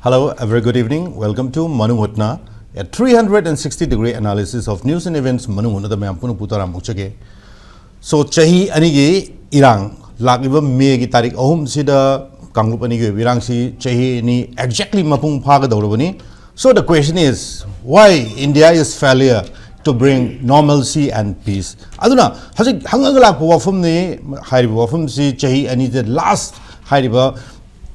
Hello, a very good evening. Welcome to Manung Hutna, a 360-degree analysis of news and events. Manung Hutna में आपको पुतारा मुझे So chahi anigi irang lagiba May ki tarik ahum sida kanglup anigi irang si chahi ni exactly mapung phaga dawrabani. So the question is, why India is failure to bring normalcy and peace? Aduna hasik hangalak wafum ni hariba wafum si chahi ani the last hariba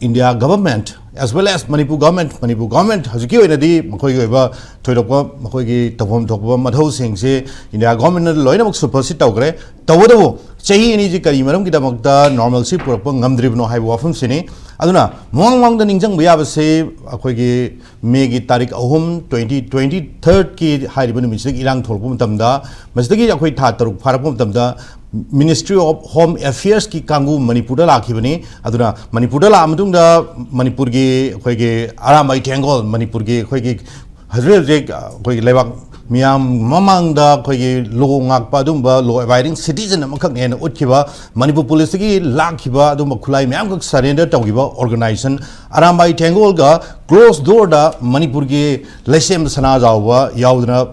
India government as well as Manipur government hasiki oinadi makoi gi ba thoidokpa makoi gi tawam thokpa mathau sing se India government loina mok supersede tawgre tawdo chahi ani ji kari maram ki damakta normalcy purapa ngamdribno hai wafum sini aduna mong da ningjang bya se akoi gi May gi tarik ahum 2023 ki hairiba numisik irang tholpu matamda masdagi akoi tha taruk pharapu matamda Ministry of Home Affairs ki kangu Manipur da lakhibani aduna Manipur da lamdungda Manipur gi khoi gi aramai tengol Manipur gi khoi gi hazre je khoi gi lebak miam mamang da khoi gi lo ngak pa dumba law abiding citizen amakak ne utkiba Manipur police gi lakhiba dumba khulai miam ka surrender tawgiba organization aramai tengol ga close door da Manipur gi lesem sana jawa yaudna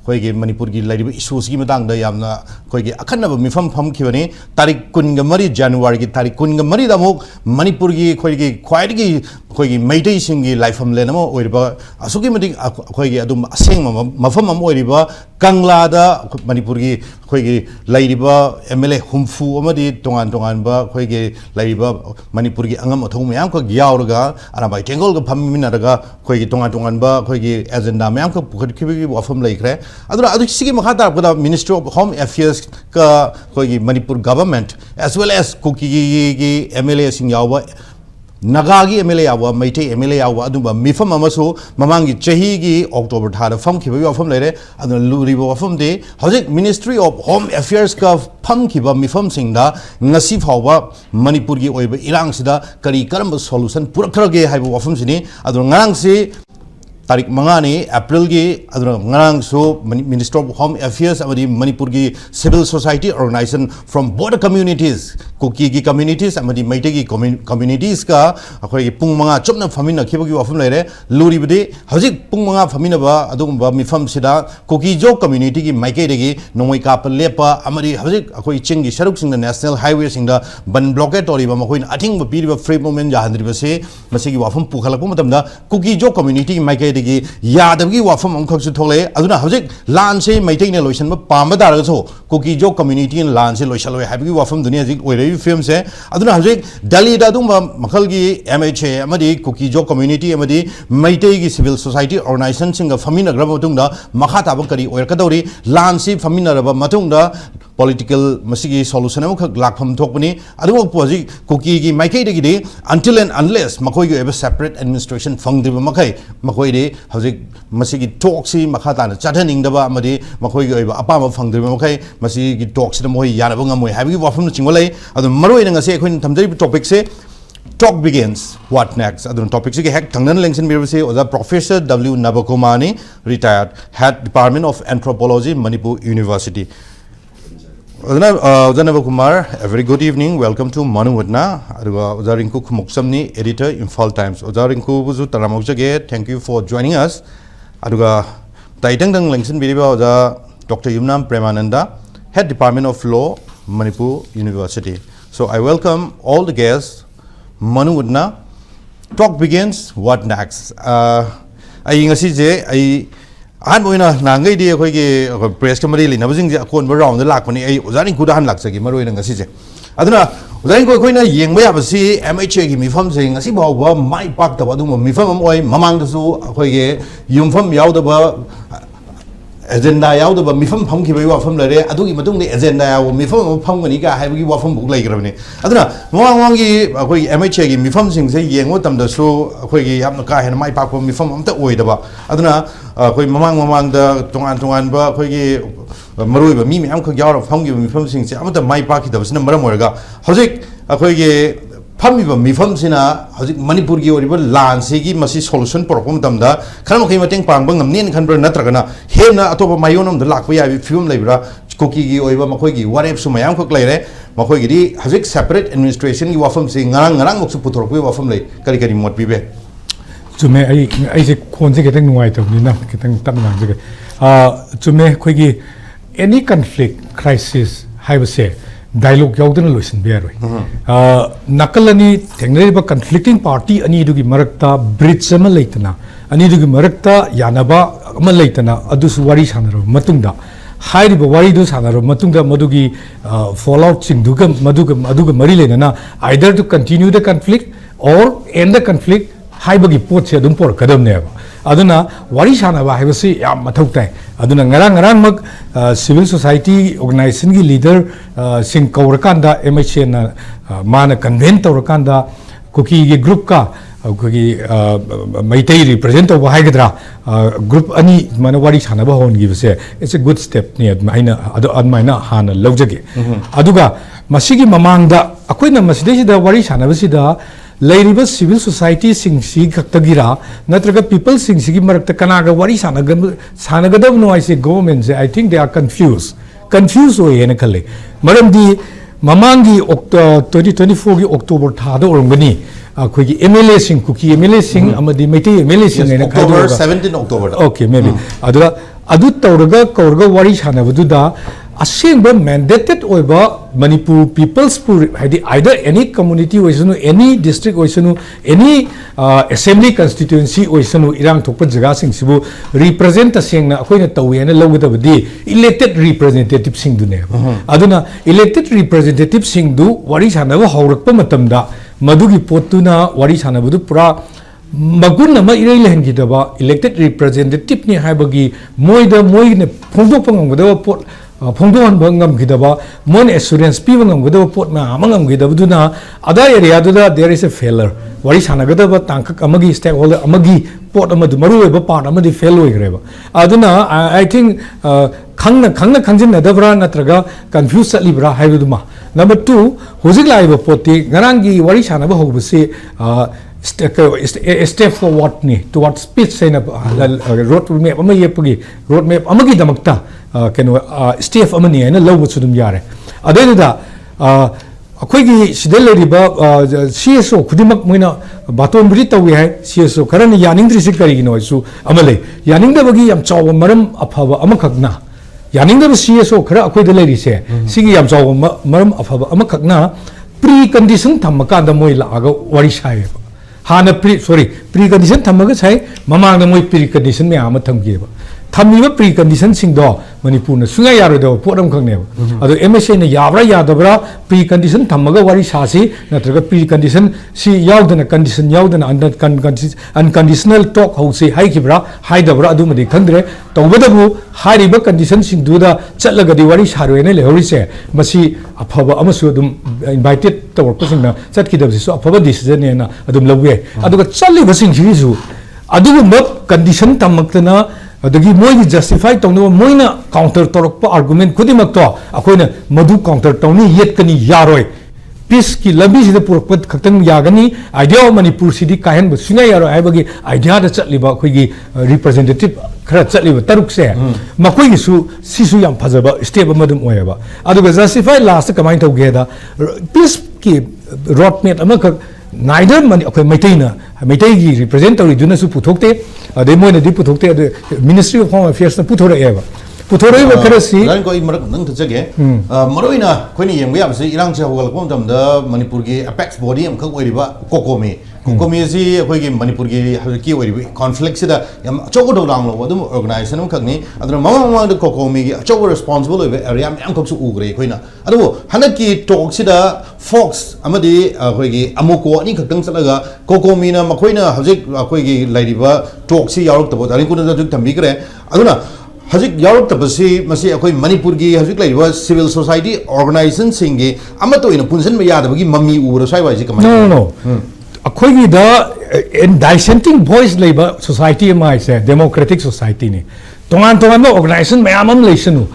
Koigi Manipur ki lariba issues ki matang da yamna koigi akhanna mifam pham khibani tarik kun ga mari January ki tarik kun ga mari da mok Manipur ki koigi khwai gi koigi maitai sing gi life am lenamo oiriba asuki mati koigi adum aseng mafam am oiriba Kangla da Manipur ki koigi lariba MLA humfu amadi tongan ba koigi lariba Manipur ki angam athong myam ko gyaurga arabai tengol ga phammin raga koigi tongan ba koigi agenda myam ko pukhat khibi wafam laikre aduna adu sigi makhata pada Ministry of Home Affairs ka koigi Manipur government as well as Kuki gi MLA sing yawa Naga gi MLA yawa Maitei MLA yawa aduma mifam amaso mamangi chahi gi October thada fam khiba wafam leire aduna luriba wafam de hojik Ministry of Home Affairs ka pham khiba mifam singda ngasi phawba Manipur gi oiba irang sida kari karamba solution purakhrage haiba wafam sini aduna ngarang si Tarik mangani April gi aduna ngarang so Minister of Home Affairs amadi Manipur gi civil society organization from border communities Kuki gi communities amadi Maitei gi communities ka akhoi gi pung manga chopna famina khiba gi wafam leire luri bide hojik pung manga famina ba adugumba mifam sida Kuki jo community gi maikei de gi nongoi ka lepa amadi hojik akhoi ching gi saruk sing national highway sing da ban blockade ori ba makoi athing ba piri ba free movement jahandri ba se masi gi wafam pukhalakpu matamda Kuki jo community gi maikei degi yadabgi wafam amkhak su thole aduna hojik lan se maitai ne loisan ba pamba dar so Kuki jo community in lan se loisaloi habgi wafam dunia jik oirei film se aduna hojik Delhi da dum makhal gi MHA amadi Kuki jo community amadi maitai gi civil society organization singa famina grab tungda makhata ba kari oir kadori lan se famina raba matungda political masigi solution amkhak lakpham thokpani aduma poji Kuki gi maikai de gi until and unless makoi gi a separate administration fangdriba makai makoi de hojik masigi talksi makhata na chathaning daba amadi makoi gi oiba apama fangdriba makai masigi talks da moi yana banga moi habi wafam chingolai adu maroi na ngase khoin thamjari topic se talk begins what next adun topic se hek thangnan lengsin mir se oza Professor W Nabakumar ni retired head department of anthropology Manipur University Nabakumar, a very good evening. Welcome to Manung Hutna. Rinku Khumukcham ni editor Imphal Times. Rinku buzu taramokjage. Thank you for joining us. Aduga taitang dang lengsin biriba Dr. Yumnam Premananda, head department of law Manipur University. So I welcome all the guests. Manung Hutna. Talk begins. What next? I moina nangai di khoi gi press kamari li nabjing ja kon round la lakpani ai ozani kuda han laksagi maroi na ngasi je aduna ozani ko khoina yengba ya basi MHA gi mifam se ngasi baw ba mai pak ta adu mifam am oi mamang da su khoi gi yumfam yaw da ba agenda yaw da ba mifam pham ki bai wa pham lare adu gi matung de agenda yaw mifam pham gani ka hai gi wa pham buk lai grabni aduna mawang gi khoi MHA gi mifam sing se yengo tam da su khoi gi yam na ka hen mai pak mifam am ta oi da ba aduna khoi mamang da tongan ba khoi gi maroi ba mi am khak yaw pham gi mifam sing se am ta mai pak ki da sna maram orga hojik khoi gi Pamiba mifam sina hojik Manipur gi oriba lan se gi masi solution problem tamda khanam khai mateng pang bang namnen khanbra natragana hena atopa mayonam da lakpa ya film laibra Kuki gi oiba makoi gi warep su mayam khok laire makoi gi di hojik separate administration gi wafam se ngarang moksu putorok wafam lai kari mot bibe चुमे ऐसे कौन से कितने नुआई तो नहीं ना कितने तब ना जगह चुमे कोई की any conflict crisis है बसे dialogue याव देना लोइसन बेरोई नकलनी टेक्नोलॉजी बा conflicting party अनि दुगी मरकता bridge में लेतना अनि दुगी मरकता यानबा में लेतना अदुस वारी सानरो मतुंगदा हाई वारी दो सानरो मतुंगदा मधुगी fallout चिंदुगा मधुगा मरी लेना ना either to continue the conflict or end the conflict high बगी पोट से दुम पोर कदम ने अदुना वारी सानबा है बसे याम मथौक ताई अदुना ngarang मग civil society organization की leader सिंह कौरकांदा MHN ना मान convene तौरकांदा कुकी ये group का कुकी मैतेई represent हो वहाँ किधरा group अनि मान वारी सानबा होंगी बसे it's a good step ने अदमाइना हाना लौजगे अदुगा मसीगी ममांगदा अकोई न मसीदे सिदा वारी सानबा सिदा लेरिबा civil society सिंगसी खक्तगिरा नत्रगा people सिंगसी मरक्ता कनागा वारी सानगदब नो ऐसे government से I think they are confused हो ये न कले मरमदी ममांगी 2024 की अक्टूबर था दो औरंगनी कोई MLA सिंग कुकी MLA सिंग अमदी मिटे MLA सिंग ने October 17 October okay maybe अदुगा अदु तौरगा कौरगा वारी सानबदुदा असेंबा mandated ओइबा Manipur people's pur either any community oisanu any district oisanu any assembly constituency oisanu irang thokpa jaga sing sibu represent aseng na akoina tawena lawgadabadi elected representative sing du ne aduna elected representative sing du wari sanaba haurakpa matamda madugi potuna wari sanabudu pura magun nama irei lehengidaba elected representative ni haibagi moida moine phongdok pangam pot Pongdoan bangam gidaba mon assurance pibangam gidaba pot ma amangam gidabuduna other area duda there is a failure wari sanagadaba tankak amagi stakeholder amagi pot amadu marueba part amadi fail oigreba aduna I think khangna khangjin nadabra natraga confuse salibra haibuduma number 2 hojik laiba poti garangi wari sanaba hobuse step forward ni towards speech sayna road map ama yepagi road map amagi damakta keno step amani na lawbu sudum yare adeda akoigi sidel riba CSO kudimak moina baton bri tawi hai CSO karan yaning dri sikari no su amale yaning da bagi yam chaw maram aphaba amakhakna yaning da CSO khara akoi da leri se sigi yam chaw maram aphaba amakhakna precondition thamaka da moi la aga wari sai Hana precondition थमगा छै ममांग मोय precondition में आम थमगेबा थमीबा precondition सिंगदो Manipur न सुंगा यारोदो पोरम खंगनेबा अदो MSA न याब्रा यादबरा precondition थमगा वारी सासी नत्रगा precondition सी यावदना condition यावदना unconditional talk हाउसे हाइकिब्रा हाइदबरा अदु मदि खंद्रे तौबदबु हारिबा कंडीशन सिंगदुदा चलगदि वारी सारोयने लेहौरिसे मसी अफबा अमसु दुम इनवाइटेड तवरपसिंगना चटकिदबसिसु अफबा डिसीजन नेना अदुम लवए अदुगा चल्लिबा सिंगसिसु अदुगुम कंडीशन तमक्तना अदगी मोई जस्टिफाई तौनो मोइना काउंटर तोरकपा आर्गुमेंट खुदिमक्तो अखोइना मधु काउंटर तौनी येतकनी यारोय पीस की लंबी सिदा पुरकपत खक्तंग यागनी आइडिया मणिपुर सिदी काहन बसिना यारो आइबगी आइडिया द चटलिबा अखोइगी रिप्रेजेंटेटिव खरा चटलिबा तरुक से मखोइगी सिसु याम फजबा स्टेप अमदुम ओयबा अदुगा जस्टिफाई लास्ट कमाइन तौगेदा पीस की रोडमेट अमख नाइदर मनी अखोइ मैतैना मैतैगी रिप्रेजेंट तौरी दुनसु पुथोकते अदे मोइना दि पुथोकते अदे मिनिस्ट्री ऑफ होम अफेयर्स न पुथोरएबा पुथोरएबा खरसी लाइन को इमरक नंग थजगे मरोइना खोइनि येंबे याबसे इरांगसे होगलपम तमदा मणिपुर की अपेक्स बॉडी अमखक ओइरिबा कोकोमी कोकोमी अखोइगी मणिपुर की ओइरिबा कॉन्फ्लिक्ट सिदा यम अचौबो दौलांग लो अदुम ऑर्गेनाइजेशन अमखकनि अदुना ममंग द कोकोमी की अचौबो रिस्पांसिबल ओइबे एरिया मयाम खकसु उग्रे खोइना अदु हनकी टॉक सिदा फोक्स अमदी अखोइगी अमुको अनि खक्तंग चलगा कोकोमीना मखोइना हजिक अखोइगी लाइरिबा टॉक सि यारक तबो दारिकुना जुक थम्बिग्रे अदुना हजिक यारक तबसी मसी अखोइ मणिपुर की हजिक लाइरिबा सिविल सोसाइटी ऑर्गेनाइजेशन सिंगे अमतो इन पुनसन में यादबगी मम्मी उबरो साइवाइजी कमाइ नो अखोइगी द डाइसेंटिंग वॉइस लेबा सोसाइटी माइ से डेमोक्रेटिक सोसाइटी ने तोंगान ऑर्गेनाइजेशन मयाम अम लेसनु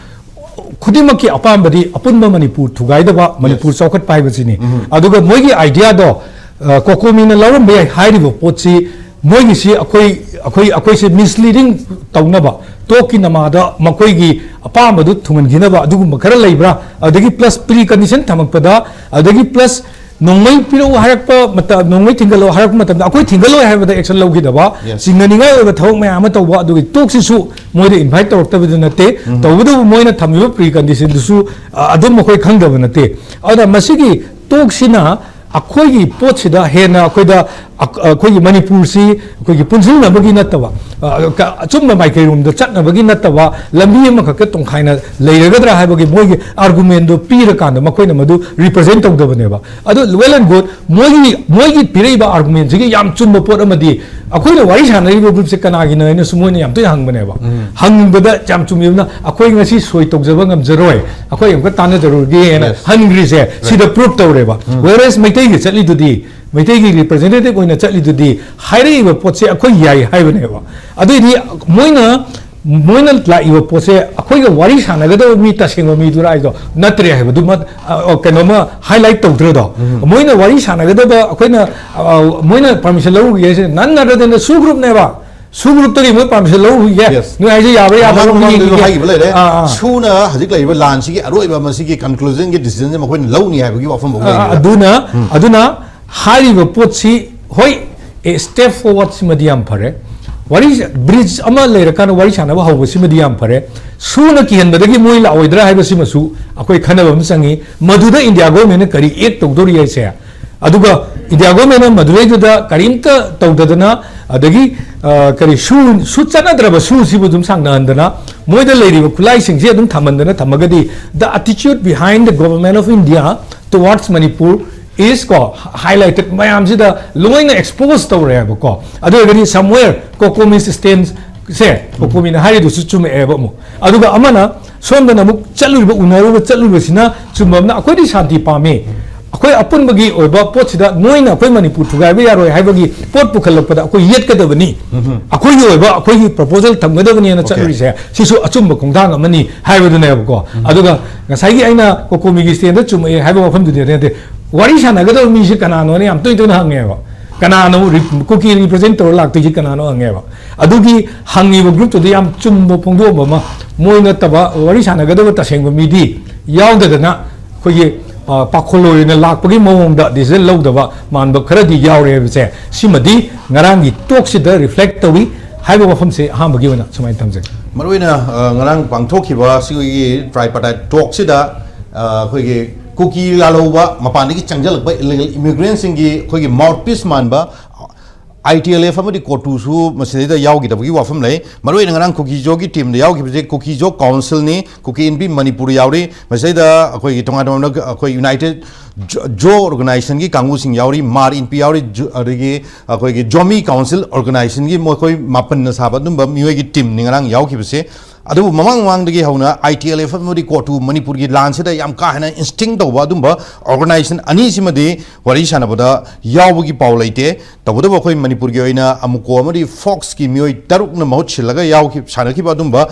खुदिमकी अपामबदी अपुनबा मणिपुर थुगाइदबा मणिपुर चौखट पाइबसिनी अदुगा मोइगी आइडिया दो कोकोमीना लरम बे हाइरिबो पोछि मोइगी सि अखोइ से मिसलीडिंग तौनबा तोकी नमादा मकोइगी अपामबदु थुंगनगिनबा अदुगुम खरा लेब्रा अदगी प्लस प्री कंडीशन थमकपदा अदगी plus nongmai piro harak pa mata nongmai thingalo harak mata akoi thingalo hai ba action lo gi da ba singani ngai ba thok ma ama to ba du tok si su moi de invite tor ta bi na te to bu moi na thami precondition du su adum mo koi khang da na te ada masigi tok sina akoi gi pot sida he na akoi da akoi gi manipur si akoi gi punjul na bagi na ta ba achum ma mai kai room da chat na bagi na ta ba lambi ma ka tong khai na leiraga dra hai bagi moi gi argument do pi ra kan da makoi na madu represent tong da bane ba adu well and good moi gi pirei ba argument ji yam chum ba pot amadi akoi na wari sana ri group se kana gi na sumoi na yam to hang bane ba hang ba da jam chum yum na akoi ngasi soi tok jaba ngam jaroi akoi yam ka tan jarur gi na hungry se si da proof to re ba whereas mai tai gi chali du di Maitai gi representative oina chali du di hairi ba potse akoi yai hai bane ba adu di moina la iwa potse akoi ga wari sana ga do mi ta sing mi du rai do natre hai ba du ma kano ma highlight to dro do moina wari sana ga do ba akoi na moina permission lo gi se nan na da su group ne ba su group to gi mo permission lo gi nu ai je ya ba ya ba lo ni hai ba le de su na hajik lai ba lan si gi aroi ba ma si gi conclusion gi decision ma khoi lo ni hai ba gi wa pham ba aduna Hari potsi hoi a step forward si medium pare wari bridge ama lera kana wari chana ba hawo si medium pare su na ki hen badagi moi la oidra hai ba si masu akoi khana ba msangi maduda india government kari ek togdori ai se aduga india government madulai da karimta togdadana adagi kari su chana dra ba su si bu dum sang na andana moi da leri ba kulai sing je dum thamandana thamagadi the attitude behind the government of india towards manipur is ko highlighted mayam sida loina exposed to re ba ko adu gari somewhere kokomi stands se kokomi na hari du su chum e ba mu adu ga amana somda na muk chalu ba unaru ba chalu ba sina chumam na akoi di shanti pame akoi apun bagi oba pot sida noina akoi manipur thugai ba yaroi hai bagi pot pukhalak pada akoi yet ka da bani akoi yo ba akoi proposal thamga da bani na chalu se sisu achum ba khongdang amani hai ba du ne ba ko adu ga ngasai gi aina kokomi gi stand da chum e hai ba pham du de wari sana ga do mi si kanano ne am to hang ba kanano cookie representator lak to ji kanano hang ba adugi hangi ba group to de am chum bo phongdo ba ma moi na ta ba wari sana ga do ta seng ba mi di yaw da na khoi gi pakholo ne lak pa gi mong da diesel lo da ba man ba khara di yaw re se simadi ngarang gi tok si da reflect to wi hai ba pham se ha ba gi na sumai tam je maruina ngarang pangthok ki ba si gi tripartite talk si da khoi gi Cookie Laloba, Mapani Changjal, illegal immigrants in the mouthpiece manba, ITLF family Kotusu, Masida Yaugi, the Viva family, Maruan Cookie Jogi team, the Yaugi Cookie Jo Council, Cookie in B Manipuri Yauri, Masida, United Jo organization, Kangu Sing Yauri, Mar in Piauri, Jomi Council organization, Mokoi Mapan Sabadum, Muegi team, Ningarang Yauki say. Adu mamang wang degi hauna ITLF modi kotu Manipur gi lan se da yam ka hana instinct to ba dumba organization ani simadi wari sana boda yaw gi paulaite tabuda ba khoi Manipur gi oina amuko amadi fox ki mioi taruk na mahut chilaga yaw ki sana ki ba dumba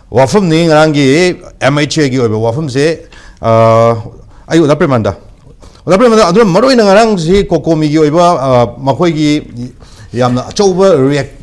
wafam ni ngarang gi MHA gi oba wafam se ayu da Premanda adu maroi na ngarang si kokomi gi oba makhoi gi yamna achouba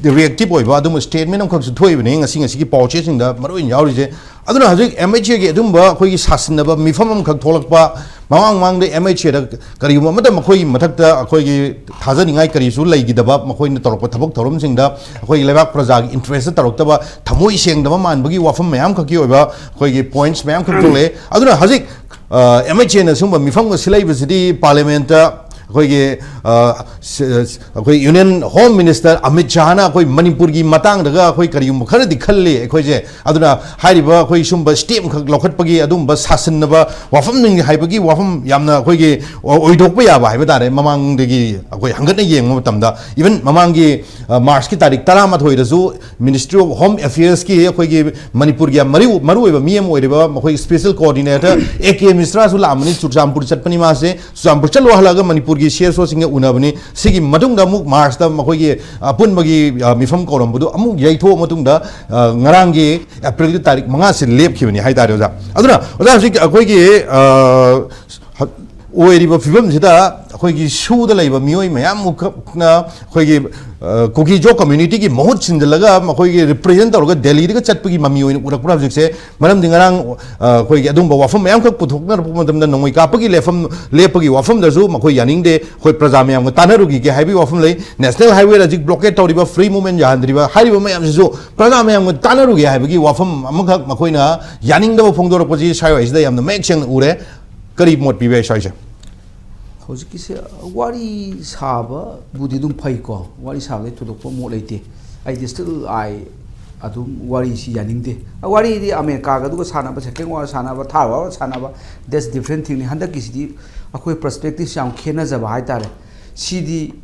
reactive oiba adum statement am khaksu thoibne ngasi ngasi ki pauche singda maroin yauri je aduna hajik MHA ge adumba khoi gi sasinaba mifam am khak tholakpa mawang mang de MHA da kariuma mata makhoi mathakta khoi gi thajani ngai kari su lei gi daba makhoi na torok thabok thorom singda khoi lebak praja gi interest taroktaba thamoi sengdaba manbagi wafam mayam khaki oiba khoi gi points mayam khak thole aduna hajik MHA na sumba mifam ga silai bisidi parliament अखोई union home minister Amit Shah ना अखोई मणिपुर की मतंग दगा अखोई करियुम खर दिखल्ले अखोई जे अदुना हारिबा अखोई Sumba stem खक लखटपगी अदुम सासनबा वाफम निंग हाइबगी वाफम यामना अखोई गे ओइदोकबा याबा हाइबा तारे ममांग दगी अखोई हंगत येंग मतमदा इवन ममांग की मार्च की तारीख 13 दसु मिनिस्ट्री ऑफ होम अफेयर्स की अखोई गे मणिपुर की मरुइबा मियम ओइबा अखोई स्पेशल कोऑर्डिनेटर एके मिश्रा सु लामनी चुचामपुर चटपनी मासे चुचामपुर चलो हलागा मणिपुर की शेयर सो सिंगे उनाबनी सिगी मदुंगा मुक मार्च दा मखोई अपुनबगी मिफम कोरमबदु अमुक यैथो मदुंगा ngaranggi April तारीख 5 से लेप खिबनी हाइदारे ओजा अदुना ओजा हजिक अखोई की ꯑꯣꯏꯔꯤꯕ ꯐꯤꯕꯝꯁꯤꯗ ꯑꯩꯈꯣꯏꯒꯤ ꯁꯨꯗ ꯂꯩꯕ ꯃꯤꯑꯣꯏ ꯃꯌꯥꯝꯃꯨꯛꯅ ꯑꯩꯈꯣꯏꯒꯤ ꯀꯨꯀꯤ ꯖꯣ ꯀꯝꯃ꯭ꯌꯨꯅꯤꯇꯤꯒꯤ ꯃꯍꯨꯠ ꯁꯤꯟꯖꯜꯂꯒ ꯃꯈꯣꯏꯒꯤ ꯔꯤꯄ꯭ꯔꯖꯦꯟ ꯇꯧꯔꯒ ꯗꯦꯜꯂꯤꯗꯒ ꯆꯠꯄꯒꯤ ꯃꯃꯤ ꯑꯣꯏꯅ ꯎꯔꯛꯄ꯭ꯔꯥ ꯍꯧꯖꯤꯛꯁꯦ ꯃꯔꯝꯗꯤ ꯉꯔꯥꯡ ꯑꯩꯈꯣꯏꯒꯤ ꯑꯗꯨꯝꯕ ꯋꯥꯐꯝ ꯃꯌꯥꯝꯈꯛ ꯄꯨꯊꯣꯛꯅꯔꯛꯄ ꯃꯇꯝꯗ ꯅꯣꯡꯃꯩ ꯀꯥꯞꯄꯒꯤ ꯂꯦꯞꯄꯒꯤ ꯋꯥꯐꯝꯗꯁꯨ ꯃꯈꯣꯏ ꯌꯥꯅꯤꯡꯗꯦ ꯑꯩꯈꯣꯏ ꯄ꯭ꯔꯖꯥ ꯃꯌꯥꯝꯒ ꯇꯥꯟꯅꯔꯨꯈꯤꯒꯦ ꯍꯥꯏꯕꯒꯤ ꯋꯥꯐꯝ ꯂꯩ ꯅꯦꯁꯅꯦꯜ ꯍꯥꯏꯋꯦ ꯍꯧꯖꯤꯛ ꯕ꯭ꯂꯣꯀꯦꯠ ꯇꯧꯔꯤꯕ ꯐ꯭ꯔꯤ ꯃꯨꯚꯃꯦꯟ ꯌꯥꯍꯟꯗ꯭ꯔꯤꯕ ꯍꯥꯏꯔꯤꯕ ꯃꯌꯥꯝꯁꯤꯁꯨ ꯄ꯭ꯔꯖꯥ ꯃꯌꯥꯝꯒ ꯇꯥꯟꯅꯔꯨꯒꯦ ꯍꯥꯏꯕꯒꯤ ꯋꯥꯐꯝ ꯑꯃꯈꯛ ꯃꯈꯣꯏꯅ ꯌꯥꯅꯤꯡꯗꯕ ꯐꯣꯡꯗꯣꯔꯛꯄꯁꯤ ꯁ꯭ꯋꯥꯏꯋꯥꯏꯁꯤꯗ ꯌꯥꯝꯅ ꯃꯌꯦꯛ ꯁꯦꯡꯅ ꯎꯔꯦ ꯀꯔꯤ ꯃꯣꯠ ꯄꯤꯕ ꯌꯥꯏ ꯁ꯭ꯋꯥꯏꯁꯦ ꯍꯧꯖꯤꯛꯀꯤꯁꯦ ꯋꯥꯔꯤ ꯁꯥꯕꯕꯨꯗꯤ ꯑꯗꯨꯝ ꯐꯩꯀꯣ ꯋꯥꯔꯤ ꯁꯥꯕꯗꯩ ꯊꯣꯏꯗꯣꯛꯄ ꯃꯣꯠ ꯂꯩꯇꯦ ꯑꯩꯗꯤ ꯁ꯭ꯇꯤꯜ ꯑꯗꯨꯝ ꯋꯥꯔꯤꯁꯤ ꯌꯥꯅꯤꯡꯗꯦ ꯋꯥꯔꯤꯗꯤ ꯑꯃꯦꯔꯤꯀꯥꯒ ꯑꯗꯨꯒ ꯁꯥꯟꯅꯕ ꯁꯦꯀꯦꯟ ꯋꯥꯔ ꯁꯥꯟꯅꯕ ꯊꯥꯔ ꯋꯥꯔ ꯁꯥꯟꯅꯕ ꯗꯦꯠꯁ ꯗꯤꯐ꯭ꯔꯦꯟ ꯊꯤꯡꯅꯤ ꯍꯟꯗꯛꯀꯤꯁꯤꯗꯤ ꯑꯩꯈꯣꯏ ꯄꯔꯁꯄꯦꯛꯇꯤቭꯁ ꯌꯥꯝ ꯈꯦꯠꯅꯖꯕ ꯍꯥꯏꯇꯥꯔꯦ ꯁꯤꯗꯤ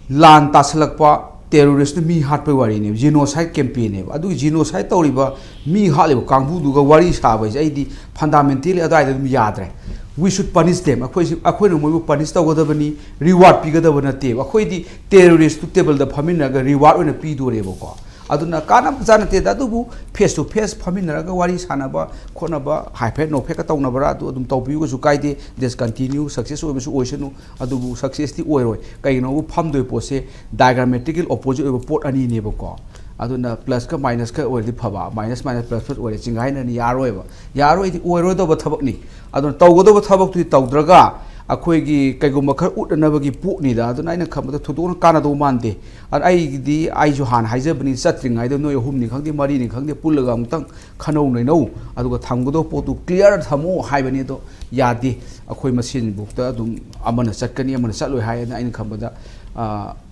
ꯂꯥꯟ ꯇꯥꯁꯜꯂꯛꯄ ꯇꯦꯔꯣꯔꯤꯁꯅ ꯃꯤ ꯍꯥꯠꯄꯩ ꯋꯥꯔꯤꯅꯦꯕ ꯖꯤꯅꯣꯁꯥꯏꯠ ꯀꯦꯝꯄꯦꯟꯅꯦꯕ ꯑꯗꯨꯒꯤ ꯖꯤꯅꯣꯁꯥꯏꯠ ꯇꯧꯔꯤꯕ ꯃꯤ ꯍꯥꯠꯂꯤꯕ ꯀꯥꯡꯕꯨꯗꯨꯒ ꯋꯥꯔꯤ ꯁꯥꯕꯁꯦ ꯑꯩꯗꯤ ꯐꯟꯗꯥꯃꯦꯟꯇꯦꯜꯂꯤ ꯑꯗꯨꯋꯥꯏꯗ ꯑꯗꯨꯝ ꯌꯥꯗ꯭ꯔꯦ we should punish them ꯑꯩꯈꯣꯏꯅ ꯃꯣꯏꯕꯨ ꯄꯅꯤꯁ ꯇꯧꯒꯗꯕꯅꯤ ꯔꯤꯋꯥꯔꯗ ꯄꯤꯒꯗꯕ ꯅꯠꯇꯦꯕ ꯑꯩꯈꯣꯏꯗꯤ ꯇꯦꯔꯣꯔꯤꯁꯇꯨ ꯇꯦꯕꯜꯗ ꯐꯝꯃꯤꯟꯅꯔꯒ ꯔꯤꯋꯥꯔꯗ ꯑꯣꯏꯅ ꯄꯤꯗꯣꯔꯦꯕꯀꯣ ꯑꯗꯨꯅ ꯀꯥꯟꯅꯕ ꯅꯠꯇꯦꯗ ꯑꯗꯨꯕꯨ ꯐꯦꯁ ꯇꯨ ꯐꯦꯁ ꯐꯝꯃꯤꯟꯅꯔꯒ ꯋꯥꯔꯤ ꯁꯥꯟꯅꯕ ꯈꯣꯠꯅꯕ ꯍꯥꯏꯐꯦꯠ ꯅꯣꯐꯦꯠꯀ ꯇꯧꯅꯕꯔꯥ ꯑꯗꯨ ꯑꯗꯨꯝ ꯇꯧꯕꯤꯌꯨꯒꯁꯨ ꯀꯥꯏꯗꯦ ꯗꯦꯁ ꯀꯟꯇꯤꯅ꯭ꯌꯨ ꯁꯛꯁꯦꯁ ꯑꯣꯏꯕꯁꯨ ꯑꯣꯏꯁꯅꯨ ꯑꯗꯨꯕꯨ ꯁꯛꯁꯦꯁꯇꯤ ꯑꯣꯏꯔꯣꯏ ꯀꯩꯒꯤꯅꯣꯕꯨ ꯐꯝꯗꯣꯏ ꯄꯣꯠꯁꯦ ꯗꯥꯏꯒ꯭ꯔꯥꯃꯦꯇꯤꯀꯦꯜ ꯑꯣꯄꯣꯖꯤꯠ ꯑꯣꯏꯕ ꯄꯣꯠ ꯑꯅꯤꯅꯦꯕꯀꯣ ꯑꯗꯨꯅ ꯄ꯭ꯂꯁꯀ ꯃꯥꯏꯅꯁꯀ ꯑꯣꯏꯔꯗꯤ ꯐꯕ ꯃꯥꯏꯅꯁ ꯃꯥꯏꯅꯁ ꯄ꯭ꯂꯁ ꯄ꯭ꯂꯁ ꯑꯣꯏꯔꯦ ꯆꯤꯡꯒꯥꯏꯅꯔꯅꯤ ꯌꯥꯔꯣꯏꯕ ꯌꯥꯔꯣꯏꯗꯤ ꯑꯣꯏꯔꯣꯏꯗꯕ ꯊꯕꯛꯅꯤ ꯑꯗꯨꯅ ꯇꯧꯒꯗꯕ ꯊꯕꯛꯇꯨꯗꯤ ꯇꯧꯗ꯭ꯔꯒ ꯑꯩꯈꯣꯏꯒꯤ ꯀꯩꯒꯨꯝꯕ ꯈꯔ ꯎꯠꯅꯅꯕꯒꯤ ꯄꯣꯠꯅꯤꯗ ꯑꯗꯨꯅ ꯑꯩꯅ ꯈꯟꯕꯗ ꯊꯣꯏꯗꯣꯛꯅ ꯀꯥꯟꯅꯗꯧ ꯃꯥꯟꯗꯦ ꯑꯗ ꯑꯩꯒꯤꯗꯤ ꯑꯩꯁꯨ ꯍꯥꯟꯅ ꯍꯥꯏꯖꯕꯅꯤ ꯆꯠꯇ꯭ꯔꯤꯉꯩꯗ ꯅꯣꯏ ꯑꯍꯨꯝꯅꯤ ꯈꯪꯗꯦ ꯃꯔꯤꯅꯤ ꯈꯪꯗꯦ ꯄꯨꯜꯂꯒ ꯑꯃꯨꯛꯇꯪ ꯈꯟꯅꯧ ꯅꯩꯅꯧ ꯑꯗꯨꯒ ꯊꯝꯒꯗꯧꯕ ꯄꯣꯠꯇꯨ ꯀ꯭ꯂꯤꯌꯥꯔ ꯊꯝꯃꯣ ꯍꯥꯏꯕꯅꯤ ꯑꯗꯣ ꯌꯥꯗꯦ ꯑꯩꯈꯣꯏ ꯃꯁꯦꯟꯕꯨꯛꯇ ꯑꯗꯨꯝ ꯑꯃꯅ ꯆꯠꯀꯅꯤ ꯑꯃꯅ ꯆꯠꯂꯣꯏ ꯍꯥꯏꯅ ꯑꯩꯅ ꯈꯟꯕꯗ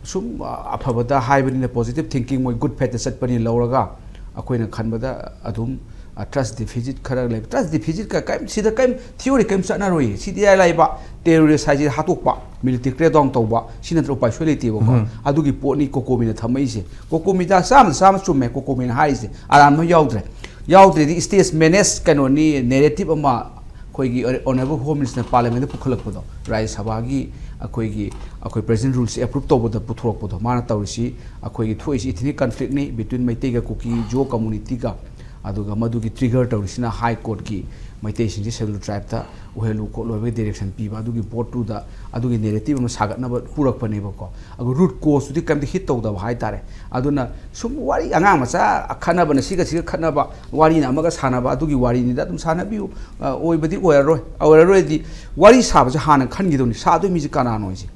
ꯁꯨꯝ ꯑꯐꯕꯗ ꯍꯥꯏꯕꯅꯤꯅ ꯄꯣꯖꯤꯇꯤভ ꯊꯤꯡꯀꯤꯡ ꯃꯣꯏ ꯒꯨꯗ ꯐꯦꯠꯇ ꯆꯠꯄꯅꯤ ꯂꯧꯔꯒ ꯑꯩꯈꯣꯏꯅ ꯈꯟꯕꯗ ꯑꯗꯨꯝ ट्रस्ट डिफिजिट खरा ले ट्रस्ट डिफिजिट का कम सिदा कम थ्योरी कम चना रोई सिदी लाइबा टेररिस्ट हाइजे हातोकपा मिलिटरी क्रेडाउन तौबा सिना त्रो पाइसो लेतेबो को अदुगी पोनी कोकोमिना थमैसे कोकोमिदा साम चुमे कोकोमिना हाइसे आराम याउद्रे दि स्टेज मैनेज कनोनी नैरेटिव अमा खोइगी ऑनरेबल होम मिनिस्टर पार्लियामेंट पुखलकपदो राज्य सभा की अखोई प्रेजेंट रूल्स एप्रूव तौबदा पुथोरकपदो माना तौरिसी अखोइगी थोइसी इथनिक कॉन्फ्लिक्ट नि बिटवीन मैतेगा कुकी जो कम्युनिटी का अदुगा मधुगी ट्रिगर तौरिसिना हाई कोर्ट की मैतेसिंग शेड्यूल ट्राइब ता उहेलु कोलोबे डायरेक्शन पीबा अदुगी पोर्ट टू दा अदुगी नेरेटिव अमा सागतनब पुरकपनेबको अगु रूट कोस तुदी कम हिट तौदब हाई तारे अदुना सुम वारी अंगा मचा खनबना सिगा खनबा वारी नामगा सानबा अदुगी वारी निदा तुम सानबियु ओइबदि ओयरोय दि वारी साबजे हाना खनगिदोनि सादो मिजि कानानोइसे